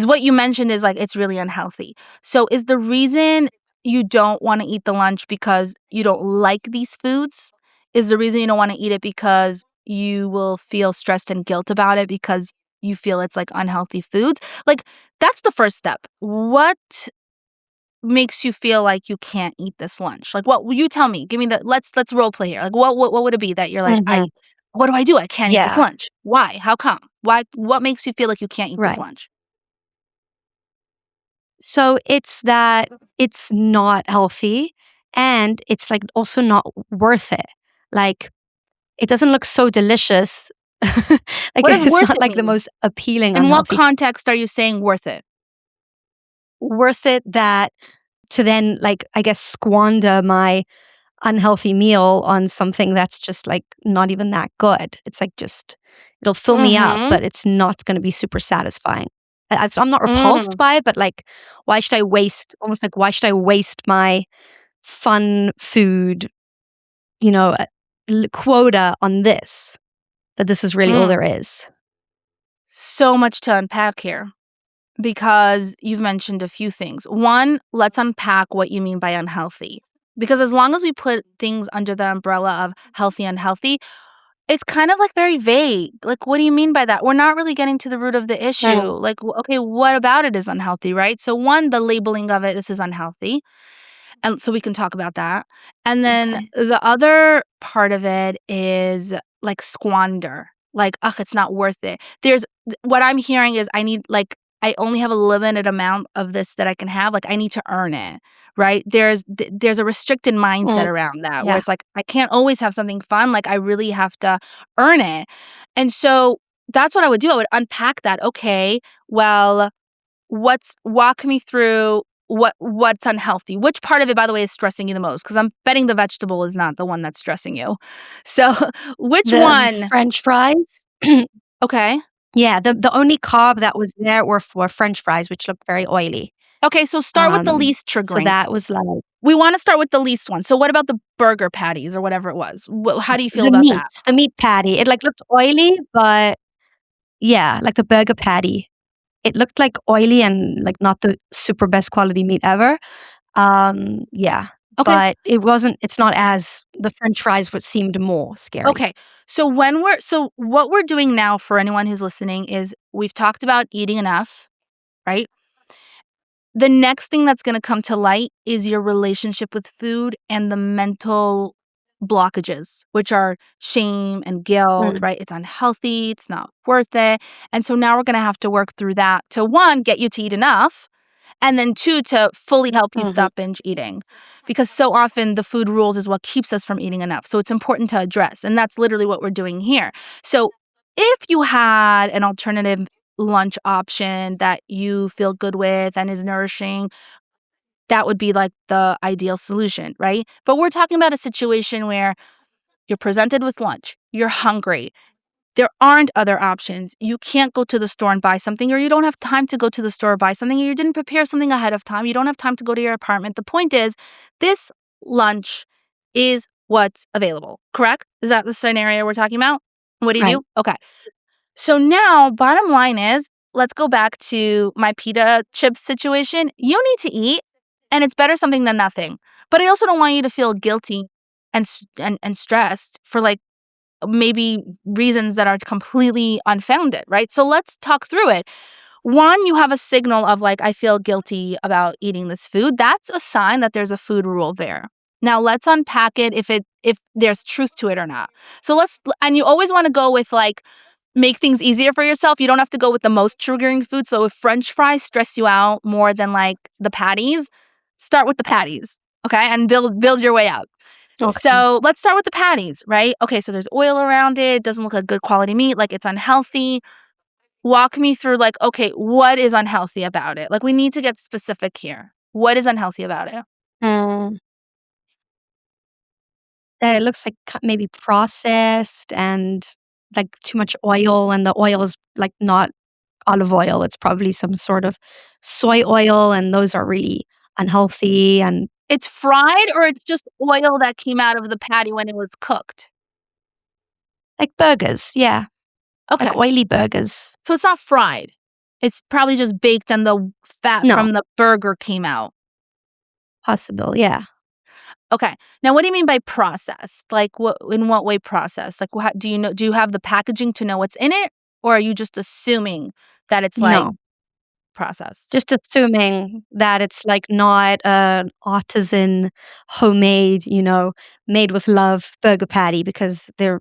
what you mentioned is like it's really unhealthy. So is the reason you don't wanna eat the lunch because you don't like these foods? Is the reason you don't wanna eat it because you will feel stressed and guilt about it because you feel it's, like, unhealthy foods? Like, that's the first step. What makes you feel like you can't eat this lunch? Like, what you tell me. Give me the let's role play here. Like, what would it be that you're like, Mhm. what do I do? I can't eat this Yeah, lunch. Why? How come? Why what makes you feel like you can't eat this right. lunch? So it's that it's not healthy and it's, like, also not worth it. Like, it doesn't look so delicious. Like, What does it's worth not, it like, the mean? most appealing In what unhealthy context are you saying worth it? worth it that to then, like, I guess, squander my unhealthy meal on something that's just, like, not even that good. It's, like, just it'll fill me up, Mhm. but it's not gonna be super satisfying. So I'm not repulsed Mm. by it, but, like, why should I waste my fun food, you know, quota on this? But this is really all Mm. there is. So much to unpack here because you've mentioned a few things. One, let's unpack what you mean by unhealthy. Because as long as we put things under the umbrella of healthy, unhealthy, it's kind of, like, very vague. Like, what do you mean by that? We're not really getting to the root of the issue. Mm, Like, okay, what about it is unhealthy, right? So, one, the labeling of it, this is unhealthy. And so we can talk about that. And then okay. the other part of it is, like, squander. Like, "Ugh, it's not worth it." What I'm hearing is I only have a limited amount of this that I can have, like, I need to earn it, right? There's a restricted mindset Mm, around that where yeah. it's like, I can't always have something fun, like, I really have to earn it. And so that's what I would do. I would unpack that. Okay, well, walk me through what's unhealthy. Which part of it, by the way, is stressing you the most? Because 'Cause I'm betting the vegetable is not the one that's stressing you. So, which The one? French fries? Okay. Yeah, the only carb that was there were French fries, which looked very oily. Okay, so start with the least So triggering. that was like We wanna start with the least one. So what about the burger patties or whatever it was? How do you feel about that? the meat patty. It, like, looked oily, but yeah, like the burger patty. It looked, like, oily and, like, not the super best quality meat ever. Yeah, Okay, but it's not as the French fries what seemed more scary. okay. So what we're doing now for anyone who's listening is we've talked about eating enough, right? The next thing that's gonna come to light is your relationship with food and the mental blockages, which are shame and guilt, Mm, right? It's unhealthy, it's not worth it. And so now we're gonna have to work through that to, 1, get you to eat enough, and then 2, to fully help you mhm, stop binge eating. Because so often the food rules is what keeps us from eating enough. So it's important to address, and that's literally what we're doing here. So if you had an alternative lunch option that you feel good with and is nourishing, that would be like the ideal solution, right? But we're talking about a situation where you're presented with lunch, you're hungry, there aren't other options. You can't go to the store and buy something, or you don't have time to go to the store or buy something, or you didn't prepare something ahead of time. You don't have time to go to your apartment. The point is, this lunch is what's available, correct? Is that the scenario we're talking about? What do you do? right. Okay. So now, bottom line is, let's go back to my pita chips situation. You need to eat, and it's better something than nothing. But I also don't want you to feel guilty and stressed for, like, maybe reasons that are completely unfounded, right? So let's talk through it. One, you have a signal of, like, I feel guilty about eating this food. That's a sign that there's a food rule there. Now let's unpack it if there's truth to it or not. So and you always want to go with, like, make things easier for yourself. You don't have to go with the most triggering food. So if French fries stress you out more than, like, the patties, start with the patties, okay? And build your way up. Okay. So let's start with the patties, right? Okay, so there's oil around it, doesn't look like good quality meat, like it's unhealthy. Walk me through, like, okay, what is unhealthy about it? Like, we need to get specific here. What is unhealthy about it? Mm, that it looks like maybe processed and, like, too much oil, and the oil is, like, not olive oil. It's probably some sort of soy oil, and those are really unhealthy and It's fried or it's just oil that came out of the patty when it was cooked? like burgers, yeah, like Okay. oily burgers. So it's not fried. It's probably just baked and the fat No. from the burger came out. Possible, yeah. Okay. Now what do you mean by processed? Like, what in what way processed? Like, do you have the packaging to know what's in it, or are you just assuming that it's, like, No. processed? Just assuming that it's, like, not an artisan, homemade, made with love burger patty because they're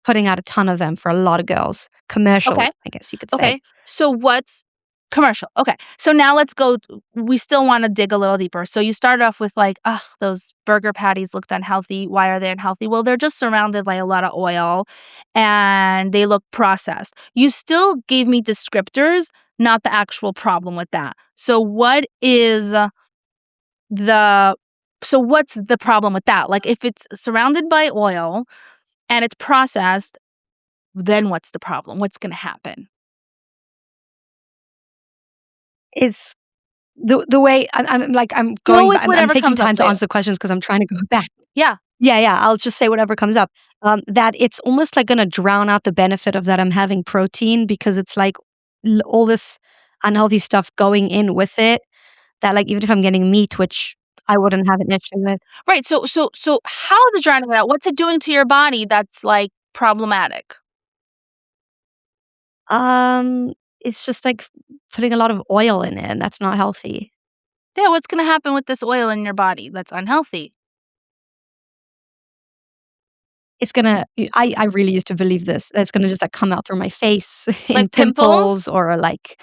putting out a ton of them for a lot of girls. Okay. Commercial, I guess you could say. Okay. So what's commercial? Okay. So now let's go we still wanna dig a little deeper. So you started off with like, "Ugh, those burger patties looked unhealthy. Why are they unhealthy?" Well, they're just surrounded by a lot of oil and they look processed. You still gave me descriptors, not the actual problem with that. So the what's the problem with that? Like, if it's surrounded by oil and it's processed, then what's the problem? What's gonna happen? It's the way I'm Go going with back. I'm whatever taking comes up time for to you. answer the questions because 'cause I'm trying to go back. Yeah. Yeah, yeah, I'll just say whatever comes up. That it's almost, like, gonna drown out the benefit of that I'm having protein because it's, like, all this unhealthy stuff going in with it that, like, even if I'm getting meat, which I wouldn't have an issue with, Right, so how is it drowning it out? What's it doing to your body that's, like, problematic? it's just, like, putting a lot of oil in it, and that's not healthy. Yeah, what's gonna happen with this oil in your body that's unhealthy? It's gonna I really used to believe this, that it's gonna just, like, come out through my face in Like pimples? pimples or, like,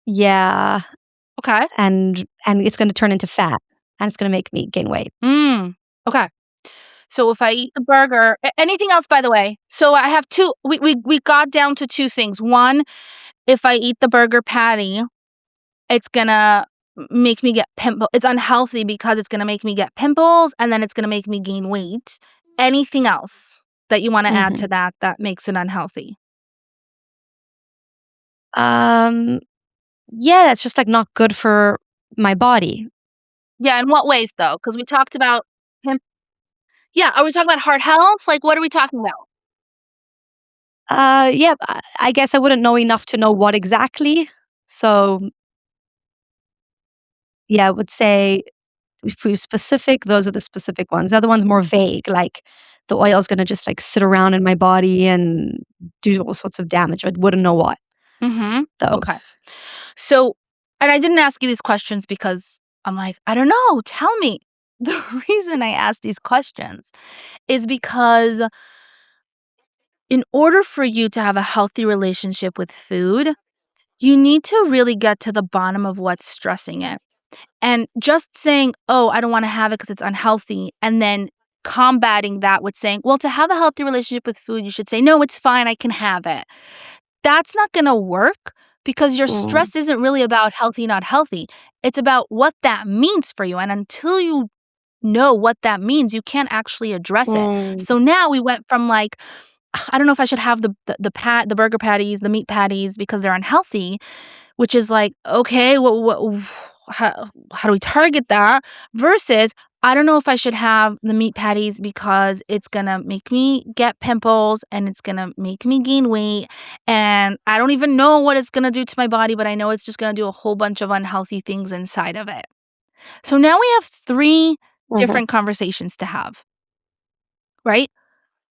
yeah, Okay. and it's gonna turn into fat, and it's gonna make me gain weight. Mm, okay. So if I eat the burger anything else, by the way? So I have 2 we got down to 2 things. 1, if I eat the burger patty, it's gonna make me get it's unhealthy because it's gonna make me get pimples, and then it's gonna make me gain weight. Anything else that you wanna add Mhm. to that that makes it unhealthy? Um, yeah, it's just, like, not good for my body. Yeah, in what ways though? Because we talked about pimp yeah, are we talking about heart health? Like, what are we talking about? Yeah, I guess I wouldn't know enough to know what exactly. So, yeah, I would say if we're specific, those are the specific ones. The other one's more vague, like the oil's gonna just, like, sit around in my body and do all sorts of damage. I wouldn't know what, Mhm. though. Okay. So and I didn't ask you these questions because I'm like, "I don't know, tell me." The reason I ask these questions is because in order for you to have a healthy relationship with food, you need to really get to the bottom of what's stressing it. And just saying, "Oh, I don't wanna have it because it's unhealthy," and then combating that with saying, "Well, to have a healthy relationship with food, you should say, 'No, it's fine, I can have it.'" That's not gonna work because your Mm, stress isn't really about healthy, not healthy. It's about what that means for you, and until you know what that means, you can't actually address it. mm, So now we went from, like, "Ugh, I don't know if I should have the burger patties, the meat patties because they're unhealthy," which is like, okay, what how do we target that? Versus, I don't know if I should have the meat patties because it's gonna make me get pimples and it's gonna make me gain weight. And I don't even know what it's gonna do to my body, but I know it's just gonna do a whole bunch of unhealthy things inside of it. So now we have 3 mhm, different conversations to have, right?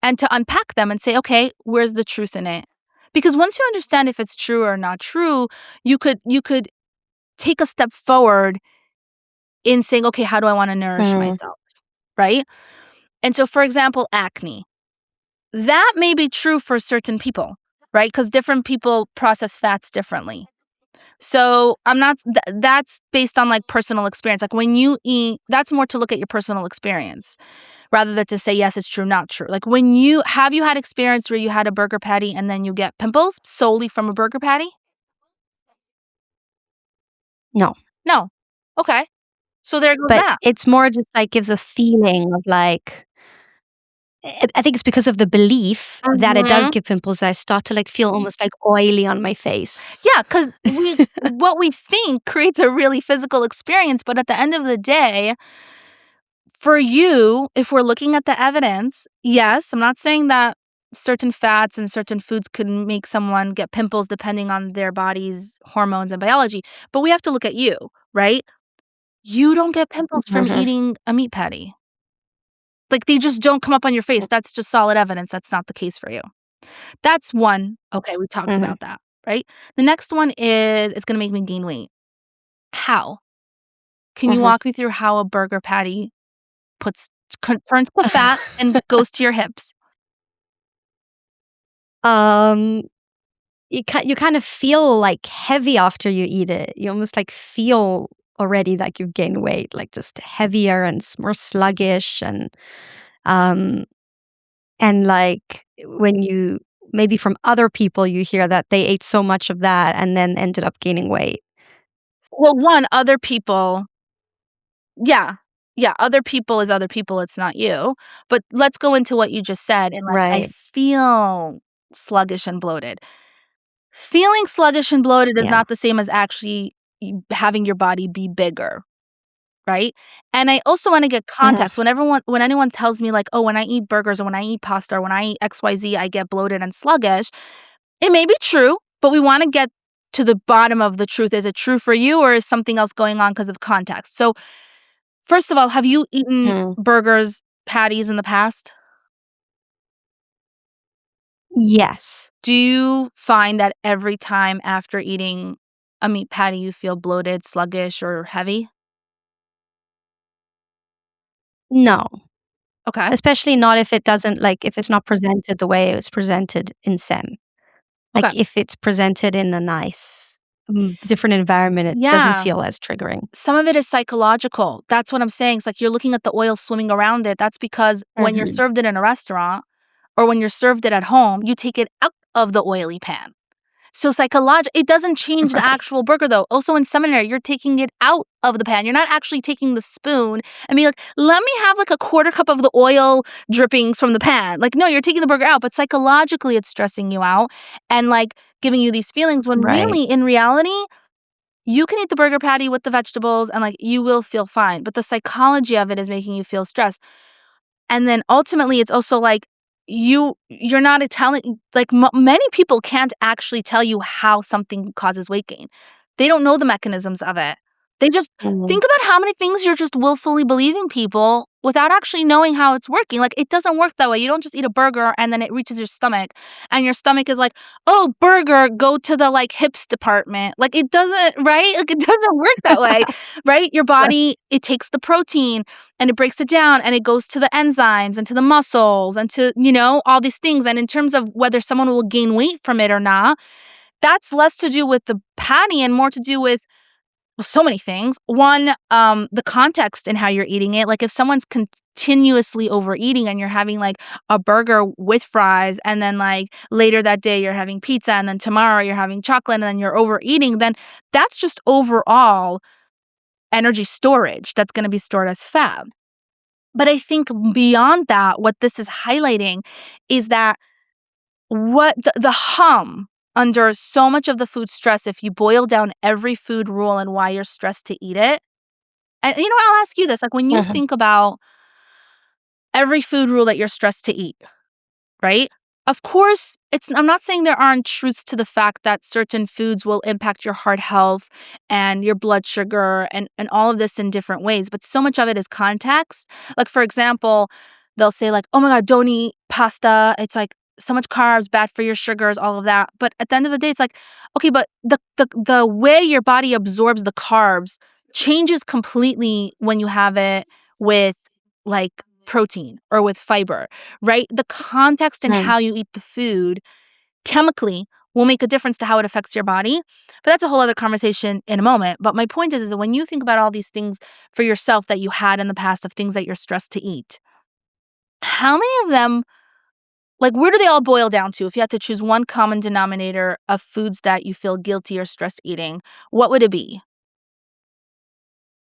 And to unpack them and say, okay, where's the truth in it? Because once you understand if it's true or not true, you could take a step forward in saying, okay, how do I want to nourish mm, myself? Right. And so, for example, acne, that may be true for certain people, right? Because different people process fats differently. So I'm not, that's based on like personal experience. Like when you eat, that's more to look at your personal experience rather than to say, yes, it's true, not true. Like have you had experience where you had a burger patty and then you get pimples solely from a burger patty? no. No. Okay. So there goes But that. it's more just, like, gives us feeling of, like I think it's because of the belief that it does Mhm. give pimples that I start to, like, feel almost, like, oily on my face. Yeah, because what we think creates a really physical experience, but at the end of the day, for you, if we're looking at the evidence, yes, I'm not saying that certain fats and certain foods could make someone get pimples depending on their body's hormones and biology, but we have to look at you, right? You don't get pimples from Mhm. eating a meat patty. Like, they just don't come up on your face. That's just solid evidence that's not the case for you. That's one. Okay, we talked Mhm. about that, right? The next one is it's gonna make me gain weight. How? Can you Mhm. walk me through how a burger patty puts turns to fat and goes to your hips? Um, you kind of feel, like, heavy after you eat it. You almost, like, feel already like you've gained weight, like, just heavier and more sluggish um, like, when you maybe from other people, you hear that they ate so much of that and then ended up gaining weight. Well, one, other people. Yeah. Yeah, other people is other people, it's not you. But let's go into what you just said and, like, I Right. feel sluggish and bloated. Feeling sluggish and bloated is Yeah. not the same as actually having your body be bigger, right? And I also wanna get Mhm. context. When anyone tells me, like, "Oh, when I eat burgers or when I eat pasta or when I eat XYZ, I get bloated and sluggish," it may be true, but we wanna get to the bottom of the truth. Is it true for you or is something else going on because of context? So, first of all, have you eaten Mm. burgers, patties in the past? Yes. Do you find that every time after eating a meat patty, you feel bloated, sluggish, or heavy? No. Okay, Especially not if it doesn't like, if it's not presented the way it was presented in SEM. okay. Like, if it's presented in a nice, different environment, it doesn't Yeah, feel as triggering. some of it is psychological. That's what I'm saying. It's like you're looking at the oil swimming around it. That's because when you're Mhm. served it in a restaurant or when you're served it at home, you take it out of the oily pan. So it doesn't change the Right. actual burger though. Also in seminary, you're taking it out of the pan. You're not actually taking the spoon and being like, let me have like a quarter cup of the oil drippings from the pan. Like, no, you're taking the burger out, but psychologically it's stressing you out and like giving you these feelings when Right. really in reality, you can eat the burger patty with the vegetables and like you will feel fine. But the psychology of it is making you feel stressed. And then ultimately, it's also like you're not a telling like many people can't actually tell you how something causes weight gain. They don't know the mechanisms of it. They just Mhm. think about how many things you're just willfully believing people without actually knowing how it's working. Like it doesn't work that way. You don't just eat a burger and then it reaches your stomach and your stomach is like, "Oh, burger, go to the like hips department." Like it doesn't, right? Like it doesn't work that way, right? Your Right. body, it takes the protein and it breaks it down and it goes to the enzymes and to the muscles and to, all these things. And in terms of whether someone will gain weight from it or not, that's less to do with the patty and more to do with well, so many things. One, the context in how you're eating it. Like if someone's continuously overeating and you're having like a burger with fries and then like later that day you're having pizza and then tomorrow you're having chocolate and then you're overeating, then that's just overall energy storage that's going to be stored as fat. But I think beyond that, what this is highlighting is that what the hum under so much of the food stress, if you boil down every food rule and why you're stressed to eat it. And I'll ask you this, like when you Mhm. think about every food rule that you're stressed to eat, right? Of course, I'm not saying there aren't truths to the fact that certain foods will impact your heart health and your blood sugar and all of this in different ways, but so much of it is context. Like for example, they'll say like, "Oh my god, don't eat pasta. It's like so much carbs, bad for your sugars, all of that." But at the end of the day, it's like, okay, but the way your body absorbs the carbs changes completely when you have it with like protein or with fiber, right? The context and Mm. how you eat the food chemically will make a difference to how it affects your body. But that's a whole other conversation in a moment. But my point is that when you think about all these things for yourself that you had in the past of things that you're stressed to eat, how many of them, like, where do they all boil down to? If you had to choose one common denominator of foods that you feel guilty or stressed eating, what would it be?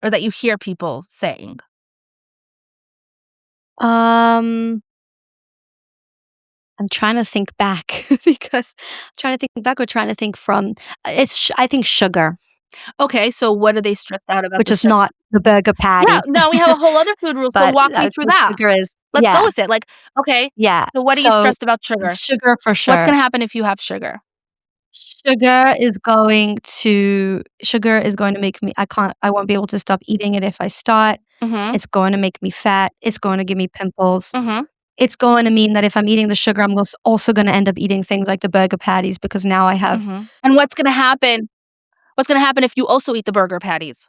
Or that you hear people saying? Um, I'm trying to think back because I'm trying to think back or trying to think from I think sugar, Okay, so what are they stressed out about which the is sugar? not the burger Yeah, patty. no, we have a whole other food rule, so But walk me I through think that. sugar is Let's go yeah, with it. Like, okay, yeah. so what are you So, stressed about sugar? sugar for What's sure. gonna happen if you have sugar? Sugar is going to make me I won't be able to stop eating it if I start. Mhm. It's going to make me fat. It's going to give me pimples. Mhm. It's going to mean that if I'm eating the sugar, I'm also gonna end up eating things like the burger patties because now I have Mhm. And what's gonna happen? What's gonna happen if you also eat the burger patties?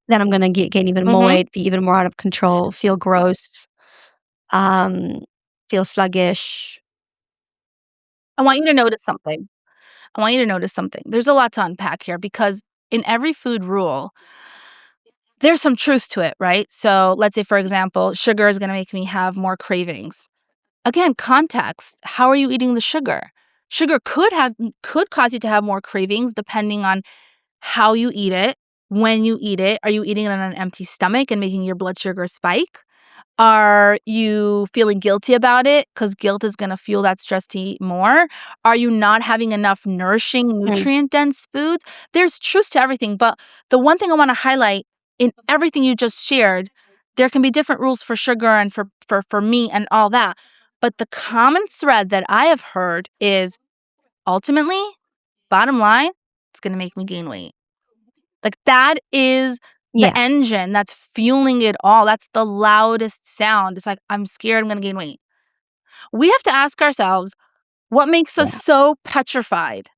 then I'm gonna gain even more Mhm. weight, be even more out of control, feel gross, um, feel sluggish. I want you to notice something. I want you to notice something. There's a lot to unpack here because in every food rule, there's some truth to it, right? So let's say, for example, sugar is going to make me have more cravings. Again, context. How are you eating the sugar? Sugar could cause you to have more cravings depending on how you eat it, when you eat it. Are you eating it on an empty stomach and making your blood sugar spike? Are you feeling guilty about it? Because guilt is gonna fuel that stress to eat more. Are you not having enough nourishing, Mm, nutrient-dense foods? There's truth to everything, but the one thing I wanna highlight in everything you just shared, there can be different rules for sugar and for meat and all that, but the common thread that I have heard is ultimately, bottom line, it's gonna make me gain weight. Like, that is the yeah, engine that's fueling it all. That's the loudest sound. It's like, "I'm scared I'm gonna gain weight." We have to ask ourselves, what makes us yeah. so petrified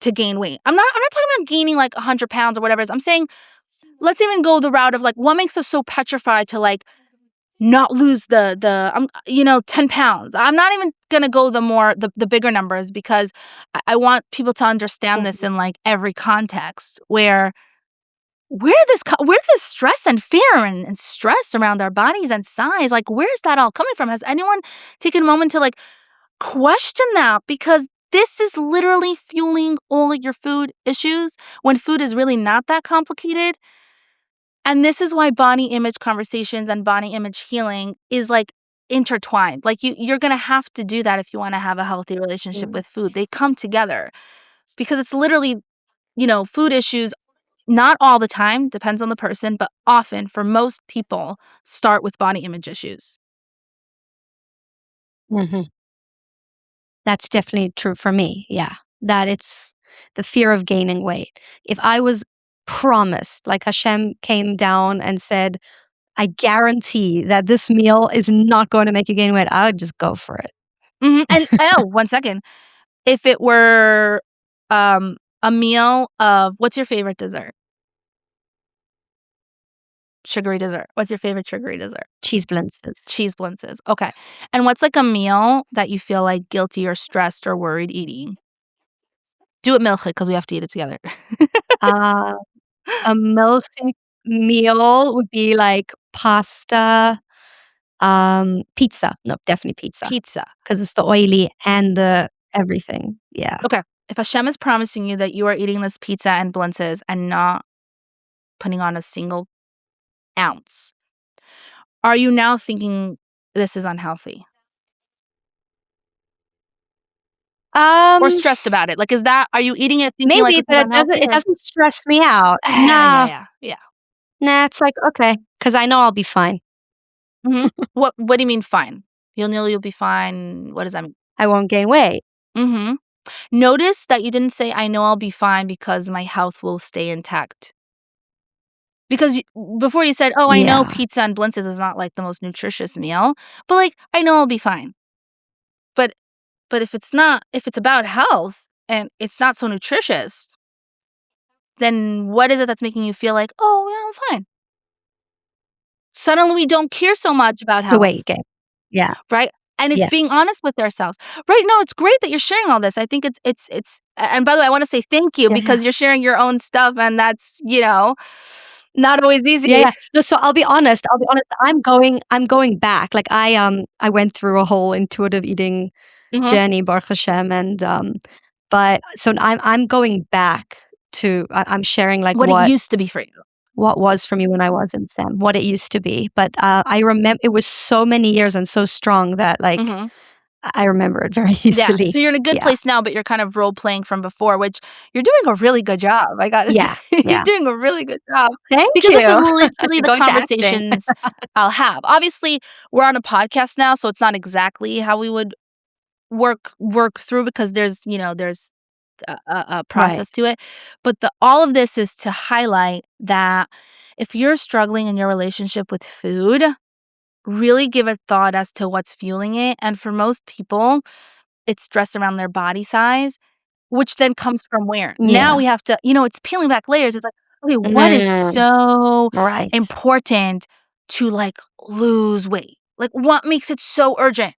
to gain weight? I'm not talking about gaining, like, 100 pounds or whatever it is. I'm saying, let's even go the route of, like, what makes us so petrified to, like, not lose 10 pounds. I'm not even gonna go the bigger numbers because I want people to understand this Mhm, in, like, every context where where did this stress and fear and stress around our bodies and size, like, where's that all coming from? Has anyone taken a moment to, like, question that? Because this is literally fueling all of your food issues when food is really not that complicated, and this is why body image conversations and body image healing is, like, intertwined. Like, you're gonna have to do that if you wanna have a healthy relationship mm, with food. They come together because it's literally, food issues not all the time, depends on the person, but often for most people start with body image issues. mhm. That's definitely true for me, yeah. That it's the fear of gaining weight. If I was promised, like Hashem came down and said, "I guarantee that this meal is not going to make you gain weight," I would just go for it. Mhm, and oh, 1 second. If it were, a meal of what's your favorite dessert? Sugary dessert. What's your favorite sugary dessert? Cheese blintzes. Cheese blintzes, okay. And what's, like, a meal that you feel, like, guilty or stressed or worried eating? Do it milchik because we have to eat it together. Uh, a milky meal would be like pasta, pizza. No, definitely pizza Pizza. because it's the oily and the everything. Yeah. Okay. If Hashem is promising you that you are eating this pizza and blintzes and not putting on a single ounce, are you now thinking this is unhealthy or Um, stressed about it? Like, are you eating it thinking like maybe, this is but unhealthy it or doesn't stress me out. yeah, yeah, Nah, yeah, yeah. nah, it's like, okay, because I know I'll be fine. Mhm. What do you mean fine? You'll know you'll be fine. What does that mean? I won't gain weight. Mhm. Notice that you didn't say, "I know I'll be fine because my health will stay intact." Because before you said, "Oh, I know Yeah. pizza and blintzes is not, like, the most nutritious meal, but, like, I know I'll be fine." But if it's about health and it's not so nutritious, then what is it that's making you feel like, "Oh, yeah, I'm fine." Suddenly we don't care so much about The weight health, gain. Yeah, right? And it's yeah, being honest with ourselves. Right, no, it's great that you're sharing all this. I think it's and by the way, I wanna say thank you yeah, yeah. because you're sharing your own stuff and that's, not always Yeah, easy. yeah. No, so I'll be honest, I'm going back. Like, I went through a whole intuitive eating Mhm. journey, Baruch Hashem, and, but so I'm going back to I'm sharing, like, What it used to be for you. what was for me when I was in STEM, what it used to be, but, I remember it was so many years and so strong that, like, Mhm. I remember it very Yeah, so easily. you're in a good Yeah. place now, but you're kind of role playing from before, which you're doing a really good job, I gotta say. Yeah, You're yeah. doing a really good job Thank because this is you. literally the Going to acting. conversations I'll have. Obviously, we're on a podcast now, so it's not exactly how we would work through because there's a Right. process to it. But all of this is to highlight that if you're struggling in your relationship with food, really give a thought as to what's fueling it. And for most people, it's stress around their body size, which then comes from where? Now Yeah. we have to, it's peeling back layers. It's like, okay, what is Mm, so right. important to like lose weight? Like what makes it so urgent?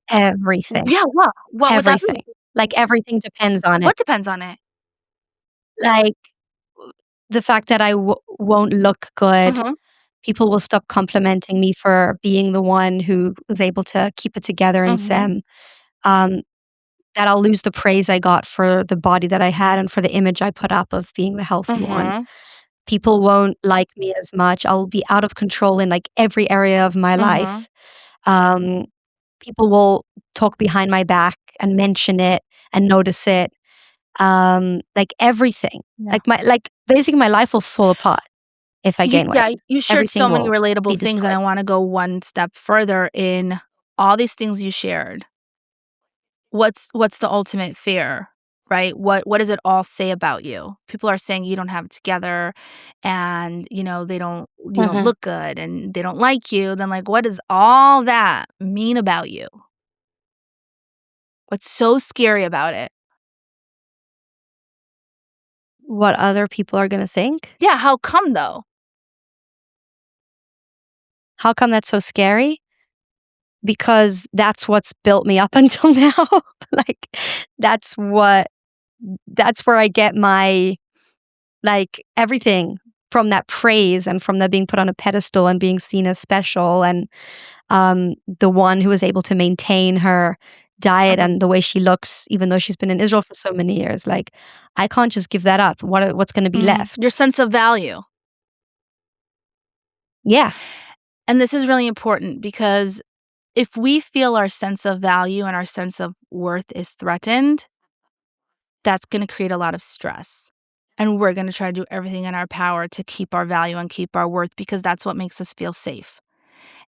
Everything. Yeah, what? What would that be? Everything. Like, everything depends on it. What depends on it? Like, the fact that I won't look good, Mhm. people will stop complimenting me for being the one who was able to keep it together and Mhm. zen. Um, that I'll lose the praise I got for the body that I had and for the image I put up of being the healthy one. Mhm. People won't like me as much. I'll be out of control in, like, every area of my Mhm. life. Um, People will talk behind my back and mention it and notice it. Like, everything. Yeah. Basically, my life will fall apart if I gain weight. You shared so Everything many will be relatable things, and destroyed. I wanna go one step further in all these things you shared. What's the ultimate fear, right? What does it all say about you? People are saying you don't have it together and, you don't Mhm. look good and they don't like you, then, like, what does all that mean about you? What's so scary about it? What other people are gonna think? Yeah, how come though? How come that's so scary? Because that's what's built me up until now. Like, that's what that's where I get my, like, everything from, that praise and from the being put on a pedestal and being seen as special and, the one who is able to maintain her diet Mhm. and the way she looks even though she's been in Israel for so many years. Like, I can't just give that up. What's gonna be Your left? sense of value. Yeah. And this is really important because if we feel our sense of value and our sense of worth is threatened, that's going to create a lot of stress. And we're going to try to do everything in our power to keep our value and keep our worth because that's what makes us feel safe.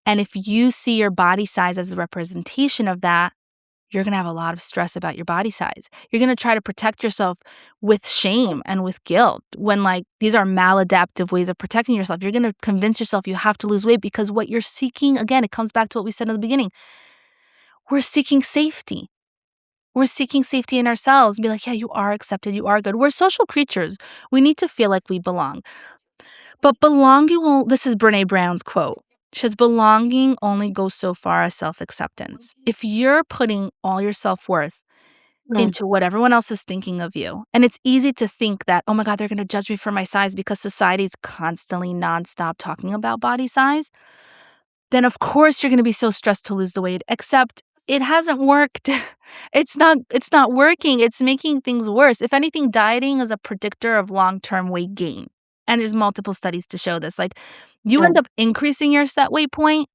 And if you see your body size as a representation of that, you're going to have a lot of stress about your body size. You're going to try to protect yourself with shame and with guilt when, like, these are maladaptive ways of protecting yourself. You're going to convince yourself you have to lose weight because what you're seeking, again, it comes back to what we said in the beginning. We're seeking safety. We're seeking safety in ourselves and be like, yeah, you are accepted. You are good. We're social creatures. We need to feel like we belong. But belonging will, this is Brene Brown's quote. She says, belonging only goes so far as self acceptance. If you're putting all your self worth Mm. into what everyone else is thinking of you, and it's easy to think that, oh my God, they're going to judge me for my size because society is constantly nonstop talking about body size, then of course you're going to be so stressed to lose the weight, except it hasn't worked. It's not working. It's making things worse. If anything, dieting is a predictor of long-term weight gain. And there's multiple studies to show this. Like you end Mm. up increasing your set weight point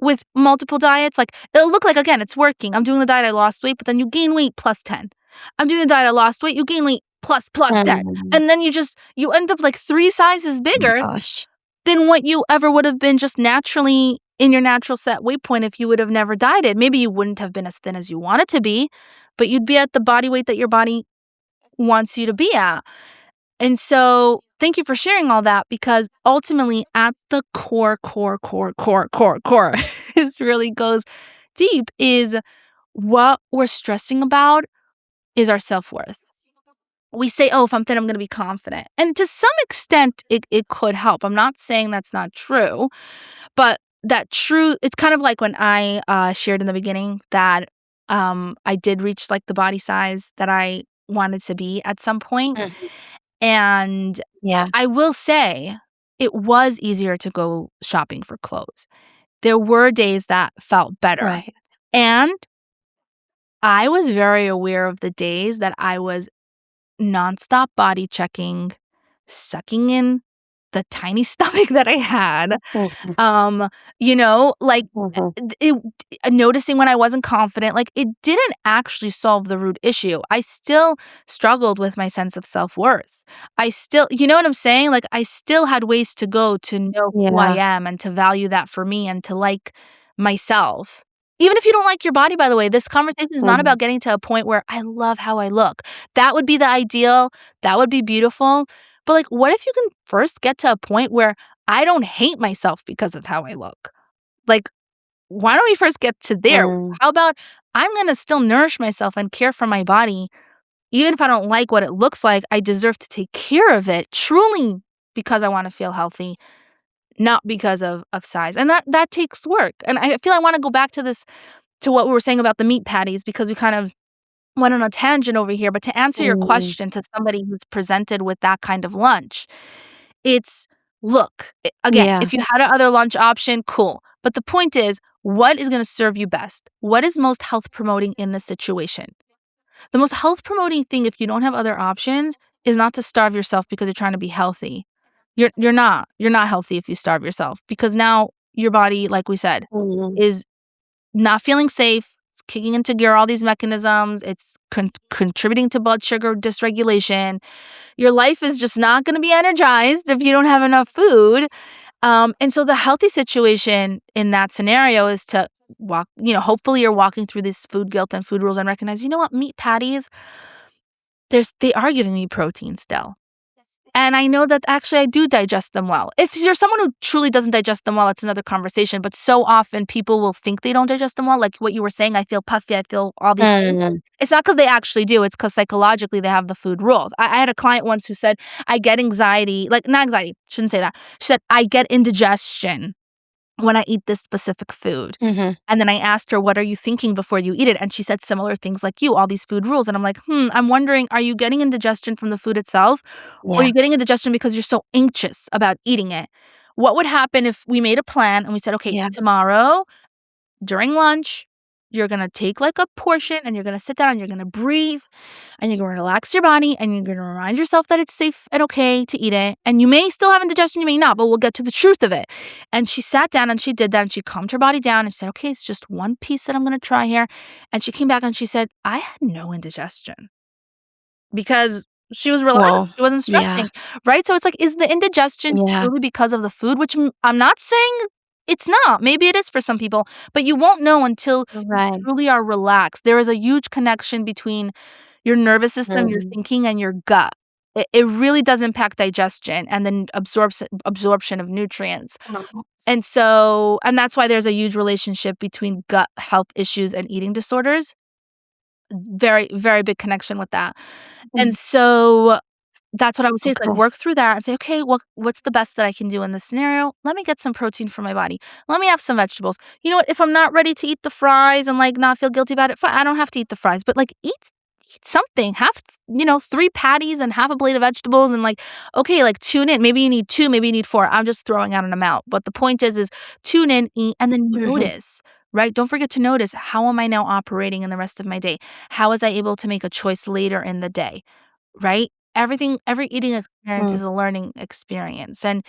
with multiple diets. Like it'll look like again, it's working. I'm doing the diet, I lost weight, but then you gain weight plus 10. I'm doing the diet, I lost weight, you gain weight plus 10. Mm. And then you end up like 3 sizes Oh my bigger gosh. than what you ever would have been just naturally in your natural set weight point if you would have never dieted. Maybe you wouldn't have been as thin as you wanted to be, but you'd be at the body weight that your body wants you to be at. And so, thank you for sharing all that because ultimately, at the core, this really goes deep is what we're stressing about is our self worth. We say, oh, if I'm thin, I'm going to be confident. And to some extent, it could help. I'm not saying that's not true. But it's kind of like when I shared in the beginning that I did reach like the body size that I wanted to be at some point. Mhm. And Yeah. I will say it was easier to go shopping for clothes. There were days that felt better. Right. And I was very aware of the days that I was nonstop body checking, sucking in the tiny stomach that I had. Mhm. Um, you know, like, Mhm. it noticing when I wasn't confident, like, it didn't actually solve the root issue. I still struggled with my sense of self-worth. I still you know what I'm saying? Like, I still had ways to go to know who I Yeah. am and to value that for me and to like myself. Even if you don't like your body, by the way, this conversation is not Mhm. about getting to a point where I love how I look. That would be the ideal. That would be beautiful. But, like, what if you can first get to a point where I don't hate myself because of how I look? Like, why don't we first get to there? Mm. How about I'm gonna still nourish myself and care for my body, even if I don't like what it looks like, I deserve to take care of it truly because I wanna feel healthy, not because of size. And that takes work. And I feel I wanna go back to this to what we were saying about the meat patties because we kind of went on a tangent over here, but to answer your Mm. question to somebody who's presented with that kind of lunch, it's look, again, Yeah. if you had a other lunch option, cool. But the point is, what is gonna serve you best? What is most health promoting in this situation? The most health promoting thing if you don't have other options is not to starve yourself because you're trying to be healthy. You're not. You're not healthy if you starve yourself because now your body, like we said, Mhm. is not feeling safe, it's kicking into gear all these mechanisms, it's contributing to blood sugar dysregulation. Your life is just not gonna be energized if you don't have enough food. And so the healthy situation in that scenario is to hopefully you're walking through this food guilt and food rules and recognize, you know what, meat patties, they are giving me protein still. And I know that actually I do digest them well. If you're someone who truly doesn't digest them well, it's another conversation. But so often people will think they don't digest them well. Like what you were saying, I feel puffy, I feel all these things. Mm. It's not because they actually do, it's because psychologically they have the food rules. I had a client once who said, I get anxiety, like not anxiety, shouldn't say that. She said, I get indigestion when I eat this specific food. Mhm. And then I asked her, "What are you thinking before you eat it?" And she said similar things like you, all these food rules. And I'm like, I'm wondering, are you getting indigestion from the food itself? Or are Yeah. you getting indigestion because you're so anxious about eating it? What would happen if we made a plan and we said, okay, Yeah. tomorrow during lunch, you're gonna take like a portion and you're gonna sit down and you're gonna breathe and you're gonna relax your body and you're gonna remind yourself that it's safe and okay to eat it. And you may still have indigestion, you may not, but we'll get to the truth of it. And she sat down and she did that and she calmed her body down and said, okay, it's just one piece that I'm gonna try here. And she came back and she said, I had no indigestion because she was relaxed. Well, She wasn't yeah. stressing, right? So it's like, is the indigestion Yeah. truly because of the food? Which I'm not saying it's not. Maybe it is for some people, but you won't know until you Right. truly are relaxed. There is a huge connection between your nervous system, your Mhm. thinking, and your gut. It really does impact digestion and then absorption of nutrients. Oh. And that's why there's a huge relationship between gut health issues and eating disorders. Very, very big connection with that. And Mm. so that's what I would say is, like, Okay. work through that and say, "Okay, what's the best that I can do in this scenario? Let me get some protein for my body. Let me have some vegetables. You know what? If I'm not ready to eat the fries and, like, not feel guilty about it, fine, I don't have to eat the fries, but, like, eat something. Have, 3 patties and half a plate of vegetables and, like, okay, like, tune in. Maybe you need 2, maybe you need 4. I'm just throwing out an amount, but the point is tune in, eat, and then Mhm. notice, right? Don't forget to notice, how am I now operating in the rest of my day? How was I able to make a choice later in the day? Right? Every eating experience Mm. is a learning experience, and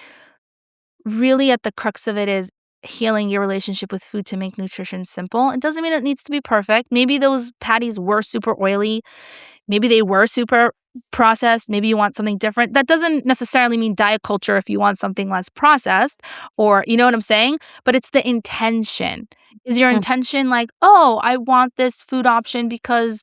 really at the crux of it is healing your relationship with food to make nutrition simple. It doesn't mean it needs to be perfect. Maybe those patties were super oily. Maybe they were super processed. Maybe you want something different. That doesn't necessarily mean diet culture if you want something less processed or you know what I'm saying? But it's the intention. Is your Mm. intention like, "Oh, I want this food option because,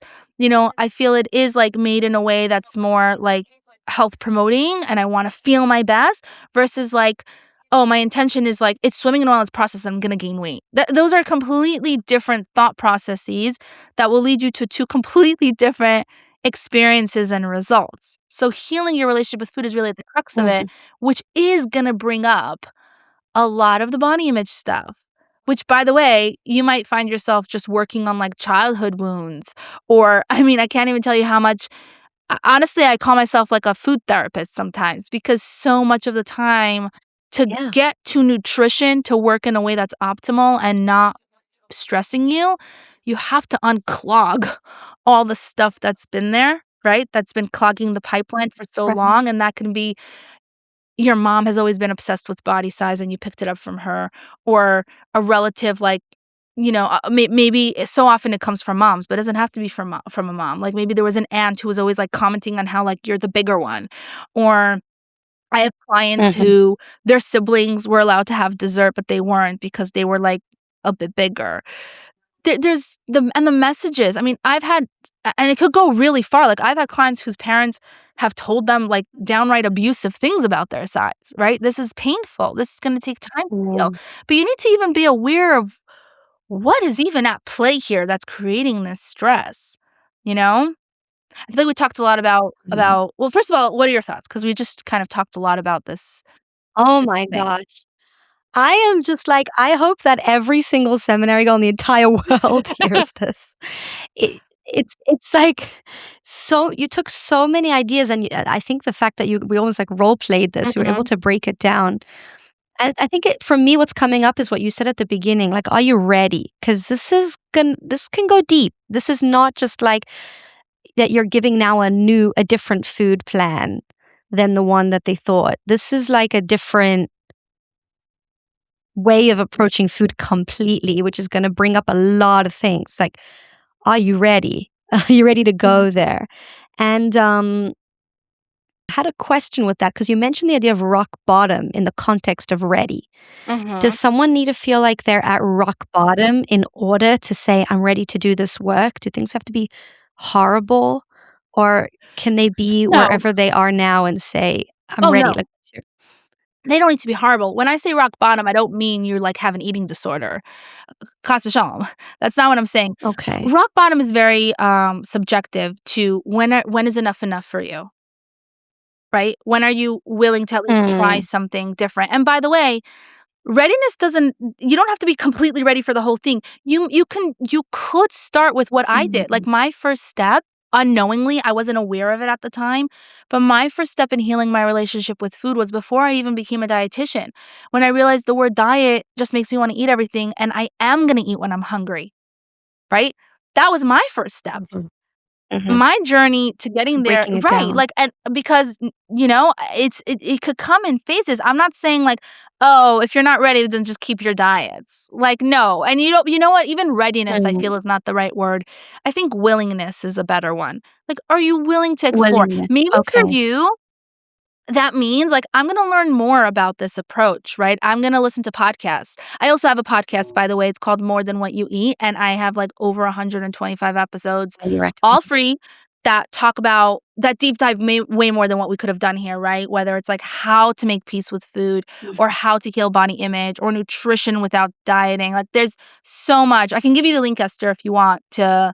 I feel it is like made in a way that's more like health promoting and I want to feel my best," versus like, "Oh, my intention is like it's swimming in oil, it's processed, I'm going to gain weight." Those are completely different thought processes that will lead you to two completely different experiences and results. So healing your relationship with food is really at the crux of it, Mhm. which is gonna bring up a lot of the body image stuff. Which by the way, you might find yourself just working on like childhood wounds or I mean, I can't even tell you how much honestly, I call myself like a food therapist sometimes because so much of the time to Yeah. get to nutrition to work in a way that's optimal and not stressing you, you have to unclog all the stuff that's been there, right? That's been clogging the pipeline for so Right. long, and that can be your mom has always been obsessed with body size and you picked it up from her, or a relative like, maybe so often it comes from moms, but it doesn't have to be from a mom. Like, maybe there was an aunt who was always, like, commenting on how, like, you're the bigger one, or I have clients Mhm. who their siblings were allowed to have dessert, but they weren't because they were, like, a bit bigger. there's the messages. I mean, I've had, and it could go really far. Like, I've had clients whose parents have told them like downright abusive things about their size, right? This is painful. This is going to take time to heal. Mm. But you need to even be aware of what is even at play here that's creating this stress, you know? I feel like we talked a lot Mm. well, first of all, what are your thoughts? Because we just kind of talked a lot about this Oh specific my thing. gosh. I am just like, I hope that every single seminary girl in the entire world hears this. It's like, so you took so many ideas, and I think the fact that we almost like role played this, you were able Mhm, to break it down. I think for me, what's coming up is what you said at the beginning. Like, are you ready? Because this can go deep. This is not just like that you're giving now a different food plan than the one that they thought. This is like a different way of approaching food completely, which is going to bring up a lot of things. Like, are you ready? Are you ready to mhm, go there? And I had a question with that because you mentioned the idea of rock bottom in the context of ready. Does mhm. someone need to feel like they're at rock bottom in order to say, I'm ready to do this work? Do things have to be horrible? Or can they be No. wherever they are now and say, I'm Oh, ready? no. Like, They don't need to be horrible. When I say rock bottom, I don't mean you, like, have an eating disorder. Chas v'shalom. That's not what I'm saying. okay. Rock bottom is very, subjective to when is enough for you, right? When are you willing to at least try Mm, something different? And by the way, readiness doesn't you don't have to be completely ready for the whole thing. You could start with what I did. mm, Like, my first step, unknowingly, I wasn't aware of it at the time, but my first step in healing my relationship with food was before I even became a dietitian. When I realized the word diet just makes me wanna eat everything, and I am gonna eat when I'm hungry, right? That was my first step. mhm, mhm. My journey to getting there, Breaking it right, down. like, and because, it could come in phases. I'm not saying, like, "Oh, if you're not ready, then just keep your diets." Like, no, and you know what? Even readiness, I feel, Mm, is not the right word. I think willingness is a better one. Like, are you willing to explore? willingness. Maybe for Okay. you that means, like, I'm gonna learn more about this approach, right? I'm gonna listen to podcasts. I also have a podcast, by the way, it's called More Than What You Eat, and I have, like, over 125 episodes, Highly recommend. all free, that talk about that deep dive way more than what we could have done here, right? Whether it's, like, how to make peace with food Mm. or how to heal body image or nutrition without dieting. Like, there's so much. I can give you the link, Esther, if you want to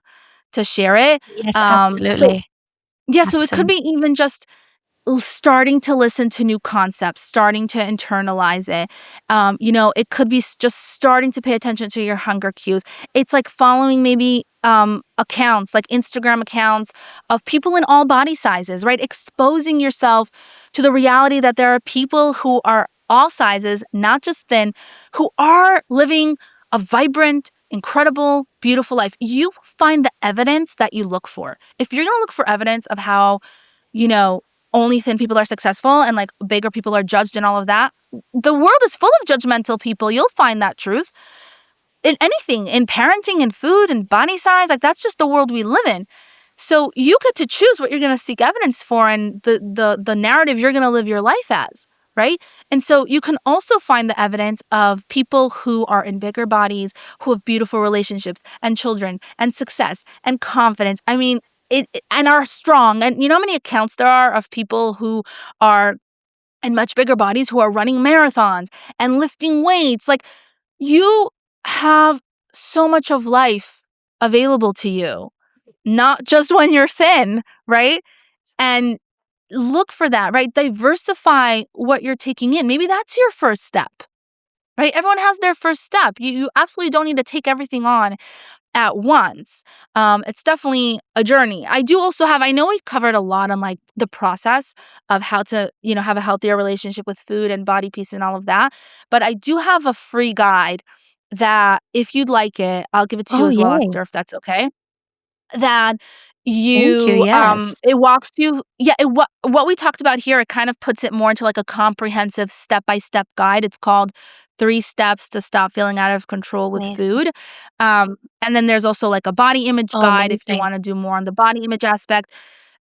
share it. Yes, So absolutely. yeah, so it could be Absolutely. even just starting to listen to new concepts, starting to internalize it. It could be just starting to pay attention to your hunger cues. It's like following maybe accounts, like Instagram accounts of people in all body sizes, right? Exposing yourself to the reality that there are people who are all sizes, not just thin, who are living a vibrant, incredible, beautiful life. You will find the evidence that you look for. If you're going to look for evidence of how you know, only thin people are successful and like bigger people are judged and all of that. The world is full of judgmental people. You'll find that truth in anything, in parenting and food and body size. Like, that's just the world we live in. So you get to choose what you're going to seek evidence for and the narrative you're going to live your life as, right? And so you can also find the evidence of people who are in bigger bodies, who have beautiful relationships and children and success and confidence. I mean, and are strong. And you know how many accounts there are of people who are in much bigger bodies who are running marathons and lifting weights. Like, you have so much of life available to you, not just when you're thin, right? And look for that, right? Diversify what you're taking in. Maybe that's your first step, right? Everyone has their first step. You absolutely don't need to take everything on at once. It's definitely a journey. I know we covered a lot on like the process of how to, have a healthier relationship with food and body peace and all of that. But I do have a free guide that if you'd like it, I'll give it to you Oh, as well, yay. Esther, if that's okay. That Thank you. Yes. it walks you, yeah, what we talked about here, it kind of puts it more into like a comprehensive step-by-step guide. It's called 3 Steps to Stop Feeling Out of Control with Amazing. Food. And then there's also like a body image Oh, guide if you amazing. wanna do more on the body image aspect.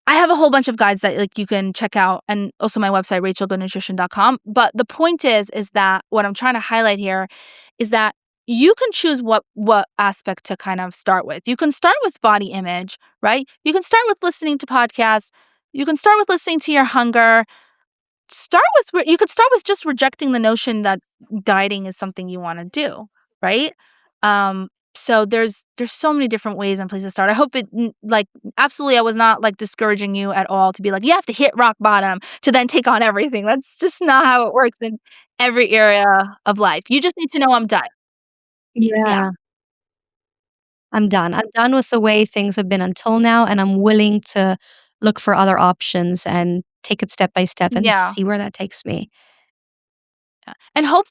I have a whole bunch of guides that like you can check out and also my website, rachelgoodnutrition.com. But the point is that what I'm trying to highlight here is that you can choose what aspect to kind of start with. You can start with body image, right? You can start with listening to podcasts. You can start with listening to your hunger. You could start with just rejecting the notion that dieting is something you want to do, right? So there's so many different ways and places to start. I hope absolutely I was not like discouraging you at all to be like you have to hit rock bottom to then take on everything. That's just not how it works in every area of life. You just need to know I'm done. Yeah. Yeah, I'm done. I'm done with the way things have been until now, and I'm willing to look for other options and take it step by step and Yeah. see where that takes me. Yeah. And hope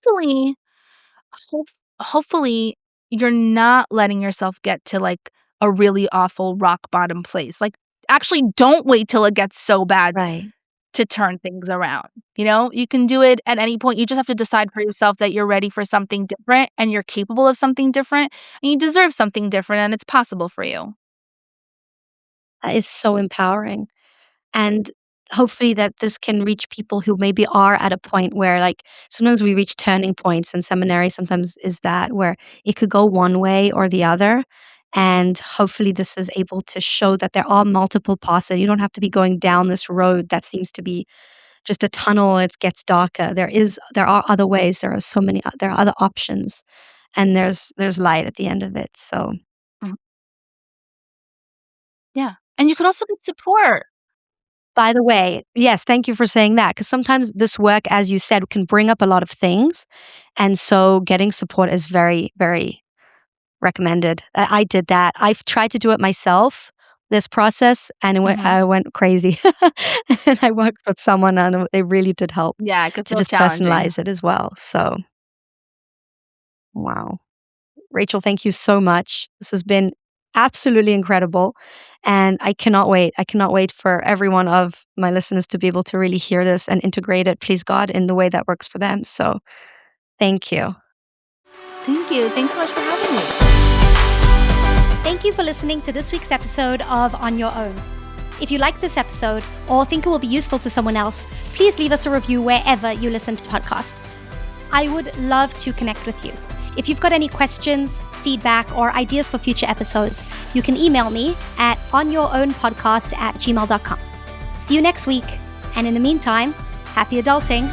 hopefully you're not letting yourself get to like a really awful rock bottom place. Like actually don't wait till it gets so bad Right. to turn things around. You know, you can do it at any point. You just have to decide for yourself that you're ready for something different and you're capable of something different and you deserve something different and it's possible for you. That is so empowering. And hopefully that this can reach people who maybe are at a point where like sometimes we reach turning points and seminary sometimes is that where it could go one way or the other. And hopefully this is able to show that there are multiple paths and you don't have to be going down this road that seems to be just a tunnel. It gets darker. There are other ways. There are so many there are other options and there's light at the end of it. So Mhm. Yeah. And you can also get support. by the way, yes, thank you for saying that, because sometimes this work, as you said, can bring up a lot of things, and so getting support is very, very recommended. I did that. I've tried to do it myself, this process, and Mhm. I went crazy. And I worked with someone, and it really did help Yeah, it could to feel just challenging. personalize it as well. So, wow. Rachel, thank you so much. This has been absolutely incredible. And I cannot wait. I cannot wait for every one of my listeners to be able to really hear this and integrate it, please God, in the way that works for them. So thank you. Thank you. Thanks so much for having me. Thank you for listening to this week's episode of On Your Own. If you like this episode or think it will be useful to someone else, please leave us a review wherever you listen to podcasts. I would love to connect with you. If you've got any questions, feedback, or ideas for future episodes, you can email me at onyourownpodcast@gmail.com. See you next week, and in the meantime, happy adulting.